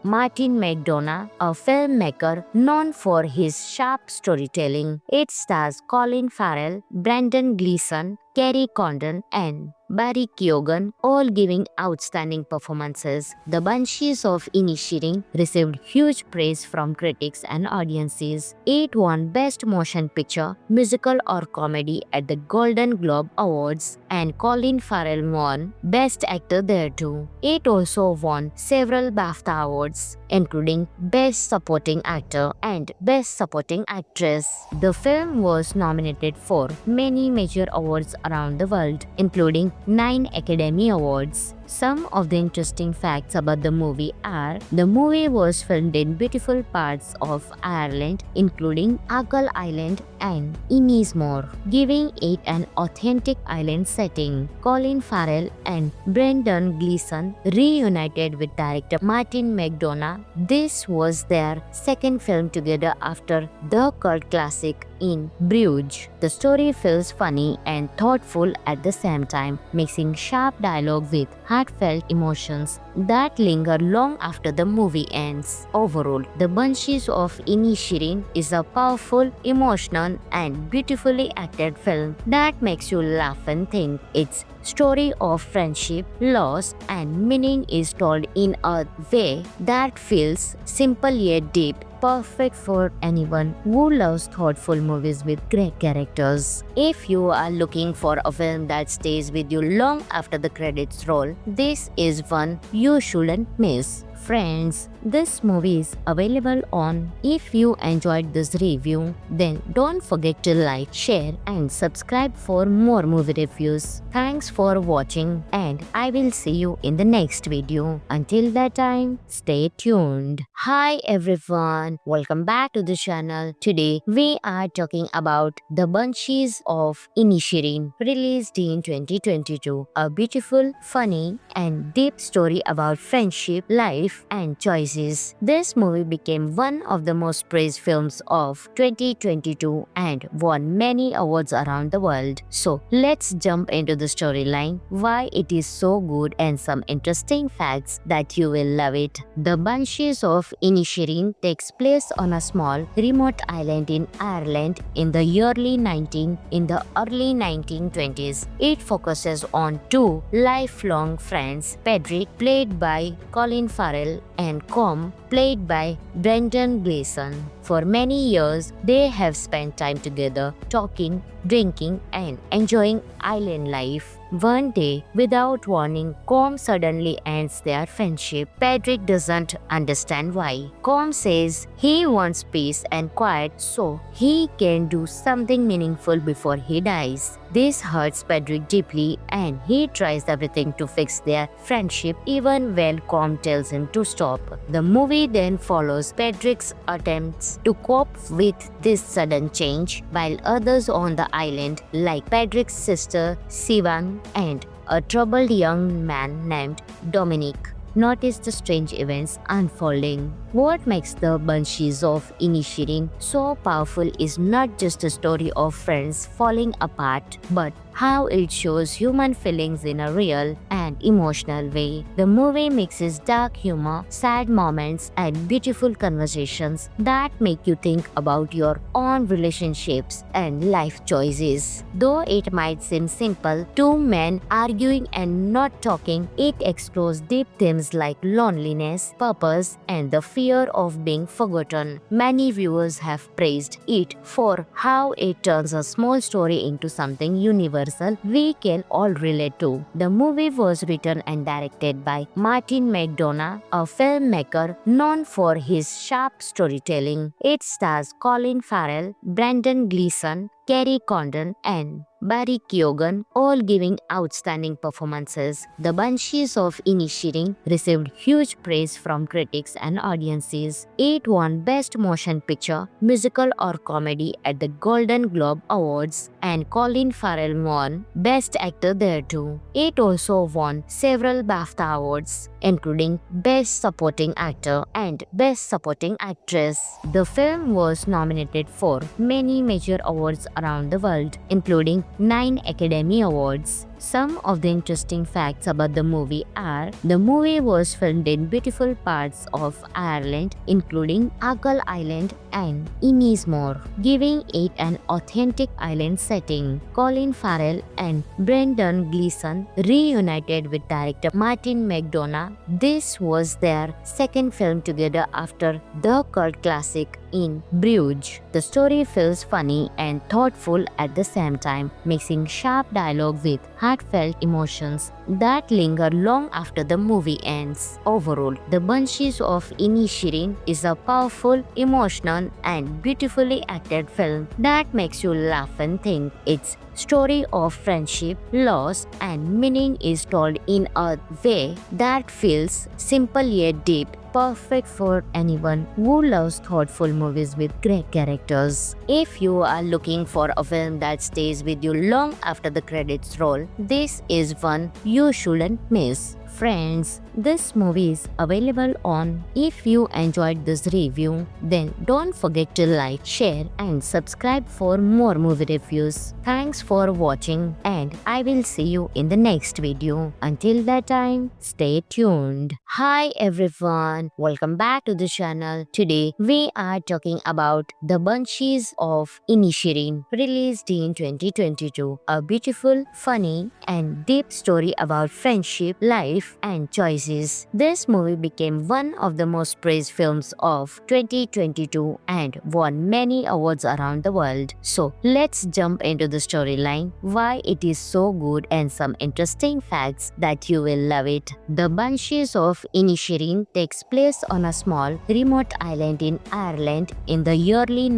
Speaker 1: Martin McDonagh, a filmmaker known for his sharp storytelling. It stars Colin Farrell, Brendan Gleeson, Kerry Condon, and Barry Keoghan, all giving outstanding performances. The Banshees of Inisherin received huge praise from critics and audiences. It won Best Motion Picture, Musical or Comedy at the Golden Globe Awards, and Colin Farrell won Best Actor there too. It also won several BAFTA awards, including Best Supporting Actor and Best Supporting Actress. The film was nominated for many major awards around the world, including 9 Academy Awards. Some of the interesting facts about the movie are: the movie was filmed in beautiful parts of Ireland, including Achill Island and Ennismore, giving it an authentic island setting. Colin Farrell and Brendan Gleeson reunited with director Martin McDonagh. This was their second film together after the cult classic In Bruges. The story feels funny and thoughtful at the same time, mixing sharp dialogue with heartfelt emotions that linger long after the movie ends. Overall, The Banshees of Inisherin is a powerful, emotional, and beautifully acted film that makes you laugh and think. Its story of friendship, loss, and meaning is told in a way that feels simple yet deep, perfect for anyone who loves thoughtful movies with great characters. If you are looking for a film that stays with you long after the credits roll, this is one you shouldn't miss. Friends, this movie is available on. If you enjoyed this review, then don't forget to like, share, and subscribe for more movie reviews. Thanks for watching, and I will see you in the next video. Until that time, stay tuned. Hi everyone, welcome back to the channel. Today we are talking about The Banshees of Inisherin, released in 2022. A beautiful, funny, and deep story about friendship, life, and choices. This movie became one of the most praised films of 2022 and won many awards around the world. So let's jump into the storyline, why it is so good, and some interesting facts that you will love it. The Banshees of Inisherin takes place on a small, remote island in Ireland in the early 1920s. It focuses on two lifelong friends, Pedrick, played by Colin Farrell, and Com, played by Brendan Gleeson. For many years, they have spent time together, talking, drinking, and enjoying island life. One day, without warning, Com suddenly ends their friendship. Pedrick doesn't understand why. Com says he wants peace and quiet so he can do something meaningful before he dies. This hurts Pedrick deeply, and he tries everything to fix their friendship even when Com tells him to stop. The movie then follows Pedrick's attempts to cope with this sudden change, while others on the island, like Pedrick's sister Sivan and a troubled young man named Dominic, notice the strange events unfolding. What makes The Banshees of Inisherin so powerful is not just a story of friends falling apart, but how it shows human feelings in a real and emotional way. The movie mixes dark humor, sad moments, and beautiful conversations that make you think about your own relationships and life choices. Though it might seem simple, two men arguing and not talking, it explores deep themes like loneliness, purpose, and the fear of being forgotten. Many viewers have praised it for how it turns a small story into something universal we can all relate to. The movie was written and directed by Martin McDonagh, a filmmaker known for his sharp storytelling. It stars Colin Farrell, Brendan Gleeson, Kerry Condon, and Barry Keoghan, all giving outstanding performances. The Banshees of Inisherin received huge praise from critics and audiences. It won Best Motion Picture, Musical or Comedy at the Golden Globe Awards, and Colin Farrell won Best Actor there too. It also won several BAFTA awards, including Best Supporting Actor and Best Supporting Actress. The film was nominated for many major awards around the world, including 9 Academy Awards. Some of the interesting facts about the movie are: the movie was filmed in beautiful parts of Ireland, including Achill Island and Ennismore, giving it an authentic island setting. Colin Farrell and Brendan Gleeson reunited with director Martin McDonagh. This was their second film together after the cult classic in Bruges. The story feels funny and thoughtful at the same time, mixing sharp dialogue with heartfelt emotions that linger long after the movie ends. Overall, The Banshees of Inisherin is a powerful, emotional, and beautifully acted film that makes you laugh and think. Its story of friendship, loss, and meaning is told in a way that feels simple yet deep, perfect for anyone who loves thoughtful movies with great characters. If you are looking for a film that stays with you long after the credits roll, this is one you shouldn't miss. Friends, this movie is available on. If you enjoyed this review, then don't forget to like, share, and subscribe for more movie reviews. Thanks for watching, and I will see you in the next video. Until that time, stay tuned. Hi everyone, welcome back to the channel. Today we are talking about The Banshees of Inisherin, released in 2022. A beautiful, funny, and deep story about friendship, life, and choices. This movie became one of the most praised films of 2022 and won many awards around the world. So let's jump into the storyline, why it is so good, and some interesting facts that you will love it. The Banshees of Inisherin takes place on a small, remote island in Ireland in the early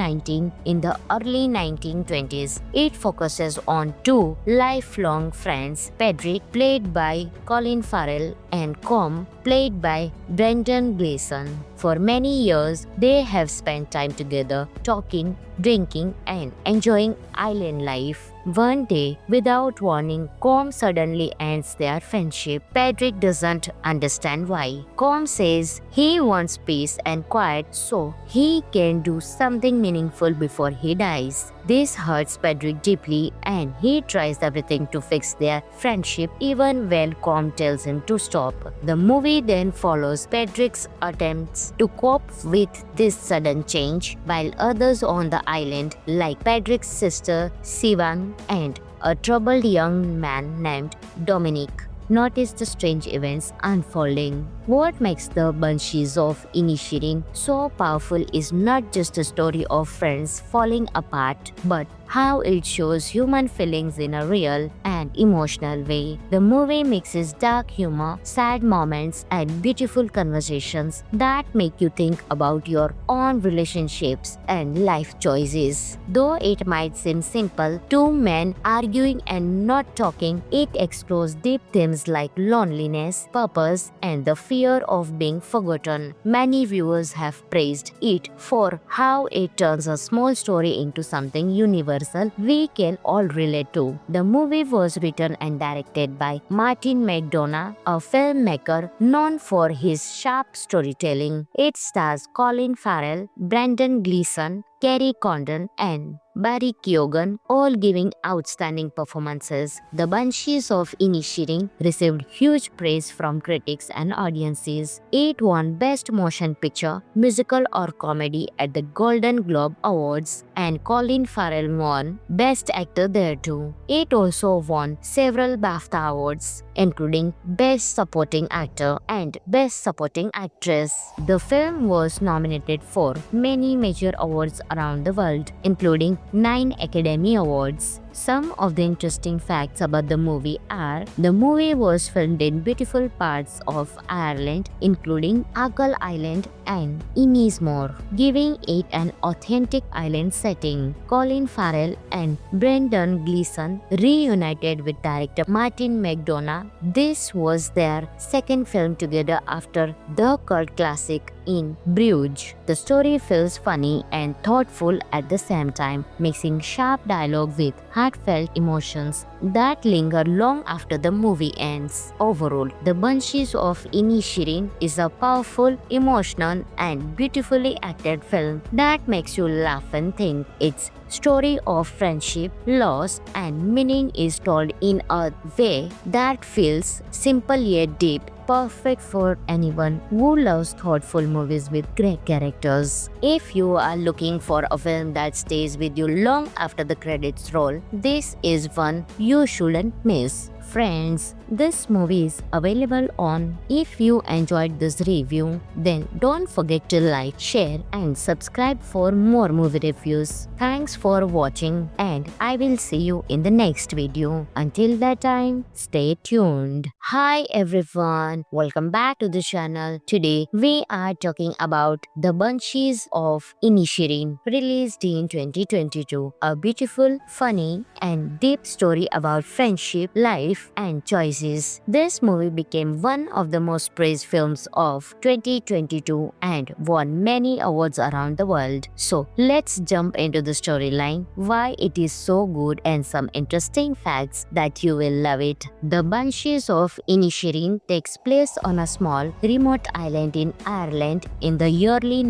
Speaker 1: 1920s. It focuses on two lifelong friends, Pedrick, played by Colin Farrell, and Com, played by Brendan Gleeson. For many years, they have spent time together, talking, drinking, and enjoying island life. One day, without warning, Com suddenly ends their friendship. Pedrick doesn't understand why. Com says he wants peace and quiet so he can do something meaningful before he dies. This hurts Pedrick deeply, and he tries everything to fix their friendship even when Com tells him to stop. The movie then follows Pedrick's attempts to cope with this sudden change, while others on the island, like Pedrick's sister Sivan and a troubled young man named Dominic, notice the strange events unfolding. What makes The Banshees of Inisherin so powerful is not just a story of friends falling apart, but how it shows human feelings in a real and emotional way. The movie mixes dark humor, sad moments, and beautiful conversations that make you think about your own relationships and life choices. Though it might seem simple, two men arguing and not talking, it explores deep themes like loneliness, purpose, and the fear of being forgotten. Many viewers have praised it for how it turns a small story into something universal we can all relate to. The movie was written and directed by Martin McDonagh, a filmmaker known for his sharp storytelling. It stars Colin Farrell, Brendan Gleeson, Kerry Condon, and Barry Keoghan, all giving outstanding performances. The Banshees of Inisherin received huge praise from critics and audiences. It won Best Motion Picture, Musical or Comedy at the Golden Globe Awards, and Colin Farrell won Best Actor there too. It also won several BAFTA awards, including Best Supporting Actor and Best Supporting Actress. The film was nominated for many major awards around the world, including 9 Academy Awards. Some of the interesting facts about the movie are the movie was filmed in beautiful parts of Ireland, including Argyll Island and Ennismore, giving it an authentic island setting. Colin Farrell and Brendan Gleeson reunited with director Martin McDonagh. This was their second film together after the cult classic In Bruges. The story feels funny and thoughtful at the same time, mixing sharp dialogue with heartfelt emotions that linger long after the movie ends. Overall, The Banshees of Inisherin is a powerful, emotional, and beautifully acted film that makes you laugh and think. Its story of friendship, loss, and meaning is told in a way that feels simple yet deep, perfect for anyone who loves thoughtful movies with great characters. If you are looking for a film that stays with you long after the credits roll, this is one you shouldn't miss. Friends, this movie is available on. If you enjoyed this review, then don't forget to like, share, and subscribe for more movie reviews. Thanks for watching, and I will see you in the next video. Until that time, stay tuned. Hi everyone, welcome back to the channel. Today we are talking about The Banshees of Inisherin, released in 2022. A beautiful, funny, and deep story about friendship, life, and choices. This movie became one of the most praised films of 2022 and won many awards around the world. So let's jump into the storyline, why it is so good, and some interesting facts that you will love it. The Banshees of Inisherin takes place on a small, remote island in Ireland in the early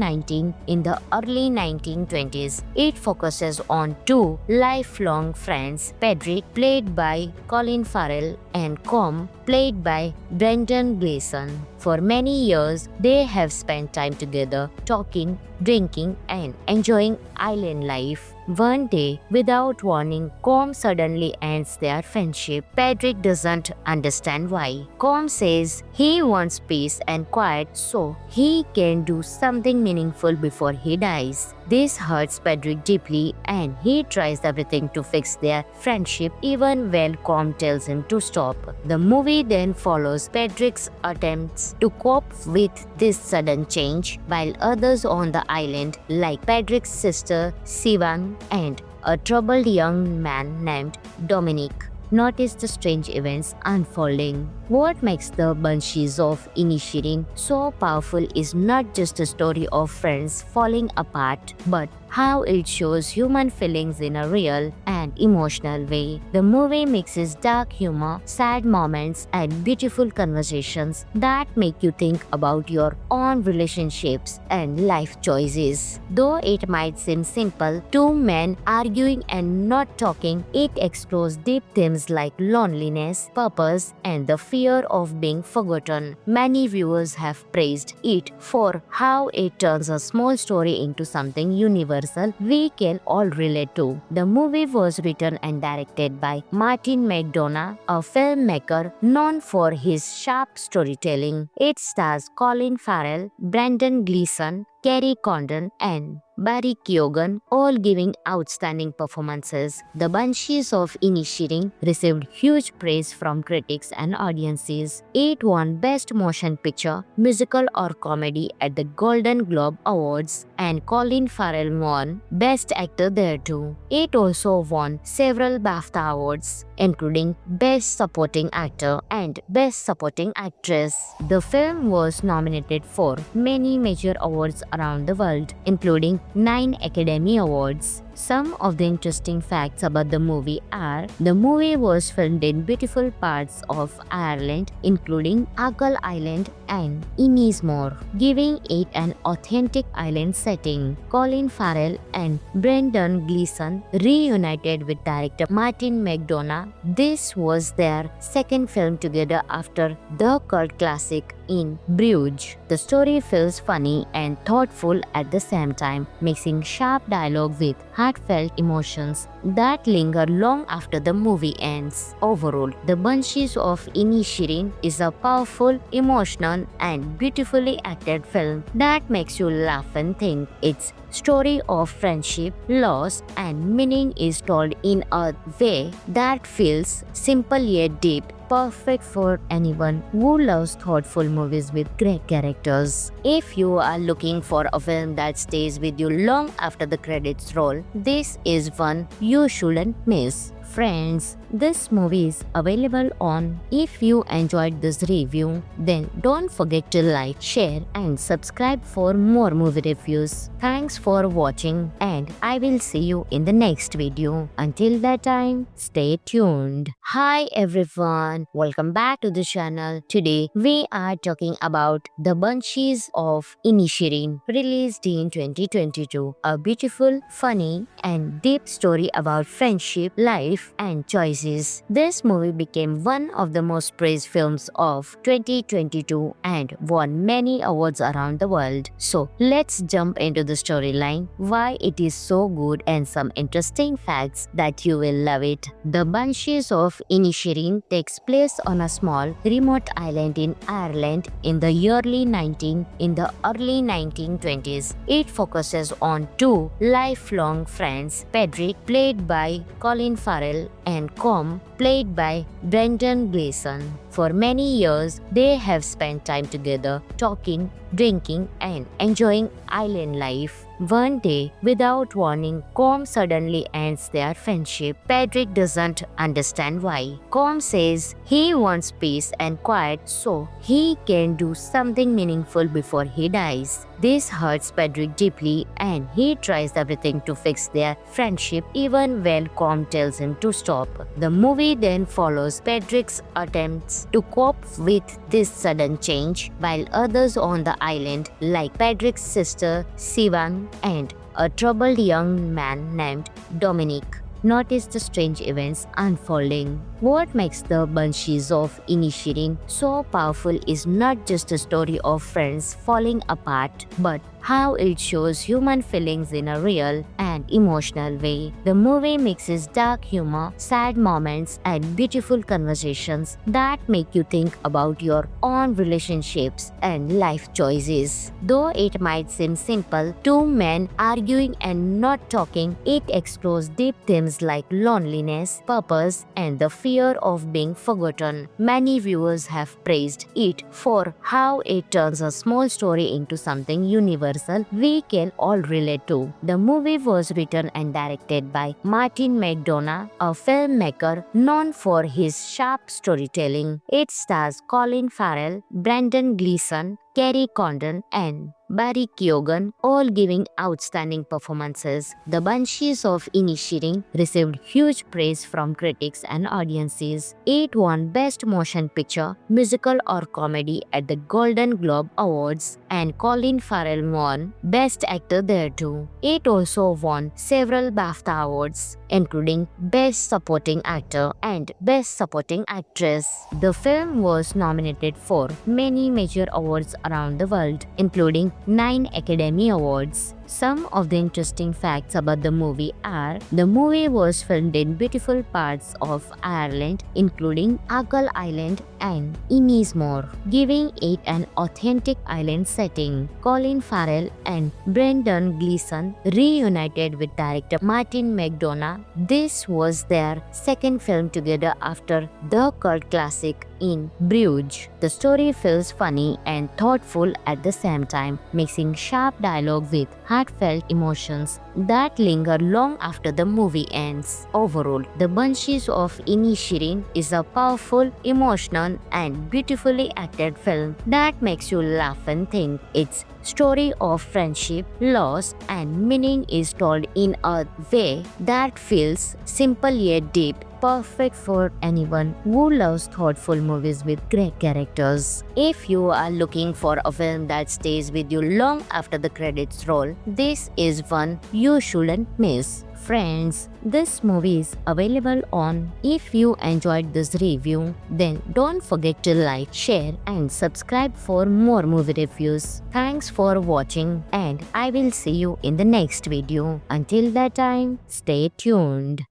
Speaker 1: 1920s. It focuses on two lifelong friends, Pedrick, played by Colin Farrell, and Com, played by Brendan Gleeson. For many years, they have spent time together, talking, drinking, and enjoying island life. One day, without warning, Com suddenly ends their friendship. Pedrick doesn't understand why. Com says he wants peace and quiet so he can do something meaningful before he dies. This hurts Pedrick deeply, and he tries everything to fix their friendship even when Com tells him to stop. The movie then follows Pedrick's attempts to cope with this sudden change, while others on the island, like Pedrick's sister Sivan and a troubled young man named Dominic, notice the strange events unfolding. What makes The Banshees of Inisherin so powerful is not just a story of friends falling apart, but how it shows human feelings in a real and emotional way. The movie mixes dark humor, sad moments, and beautiful conversations that make you think about your own relationships and life choices. Though it might seem simple, two men arguing and not talking, it explores deep themes like loneliness, purpose, and the fear of being forgotten. Many viewers have praised it for how it turns a small story into something universal we can all relate to. The movie was written and directed by Martin McDonagh, a filmmaker known for his sharp storytelling. It stars Colin Farrell, Brendan Gleeson, Kerry Condon, and Barry Keoghan, all giving outstanding performances. The Banshees of Inisherin received huge praise from critics and audiences. It won Best Motion Picture, Musical or Comedy at the Golden Globe Awards, and Colin Farrell won Best Actor there too. It also won several BAFTA awards, including Best Supporting Actor and Best Supporting Actress. The film was nominated for many major awards around the world, including 9 Academy Awards. Some of the interesting facts about the movie are the movie was filmed in beautiful parts of Ireland, including Argyll Island and Ennismore, giving it an authentic island setting. Colin Farrell and Brendan Gleeson reunited with director Martin McDonagh. This was their second film together after the cult classic in Bruges. The story feels funny and thoughtful at the same time, mixing sharp dialogue with heartfelt emotions that linger long after the movie ends. Overall, The Banshees of Inisherin is a powerful, emotional, and beautifully acted film that makes you laugh and think. Its story of friendship, loss, and meaning is told in a way that feels simple yet deep, perfect for anyone who loves thoughtful movies with great characters. If you are looking for a film that stays with you long after the credits roll, this is one you shouldn't miss. Friends, this movie is available on. If you enjoyed this review, then don't forget to like, share, and subscribe for more movie reviews. Thanks for watching, and I will see you in the next video. Until that time, stay tuned. Hi everyone, welcome back to the channel. Today we are talking about The Banshees of Inisherin, released in 2022. A beautiful, funny, and deep story about friendship, life, and choices. This movie became one of the most praised films of 2022 and won many awards around the world. So let's jump into the storyline, why it is so good, and some interesting facts that you will love it. The Banshees of Inisherin takes place on a small, remote island in Ireland in the early 1920s. It focuses on two lifelong friends, Pedrick, played by Colin Farrell, and Com, played by Brendan Gleeson. For many years, they have spent time together, talking, drinking, and enjoying island life. One day, without warning, Com suddenly ends their friendship. Pedrick doesn't understand why. Com says he wants peace and quiet so he can do something meaningful before he dies. This hurts Pedrick deeply, and he tries everything to fix their friendship even when Com tells him to stop. The movie then follows Pedrick's attempts to cope with this sudden change, while others on the island, like Pedrick's sister Sivan and a troubled young man named Dominic, notice the strange events unfolding. What makes The Banshees of Inisherin so powerful is not just a story of friends falling apart, but how it shows human feelings in a real and emotional way. The movie mixes dark humor, sad moments, and beautiful conversations that make you think about your own relationships and life choices. Though it might seem simple, two men arguing and not talking, it explores deep themes like loneliness, purpose, and the fear of being forgotten. Many viewers have praised it for how it turns a small story into something universal we can all relate to. The movie was written and directed by Martin McDonagh, a filmmaker known for his sharp storytelling. It stars Colin Farrell, Brendan Gleeson, Kerry Condon, and Barry Keoghan, all giving outstanding performances. The Banshees of Inisherin received huge praise from critics and audiences. It won Best Motion Picture, Musical or Comedy at the Golden Globe Awards, and Colin Farrell won Best Actor there too. It also won several BAFTA awards, including Best Supporting Actor and Best Supporting Actress. The film was nominated for many major awards around the world, including 9 Academy Awards. Some of the interesting facts about the movie are: the movie was filmed in beautiful parts of Ireland, including Achill Island and Ennismore, giving it an authentic island setting. Colin Farrell and Brendan Gleeson reunited with director Martin McDonagh. This was their second film together after the cult classic in Bruges. The story feels funny and thoughtful at the same time, mixing sharp dialogue with heartfelt emotions that linger long after the movie ends. Overall, The Banshees of Inisherin is a powerful, emotional, and beautifully acted film that makes you laugh and think. Its story of friendship, loss, and meaning is told in a way that feels simple yet deep, perfect for anyone who loves thoughtful movies with great characters. If you are looking for a film that stays with you long after the credits roll, this is one you shouldn't miss. Friends, this movie is available on. If you enjoyed this review, then don't forget to like, share and subscribe for more movie reviews. Thanks for watching and I will see you in the next video. Until that time, stay tuned.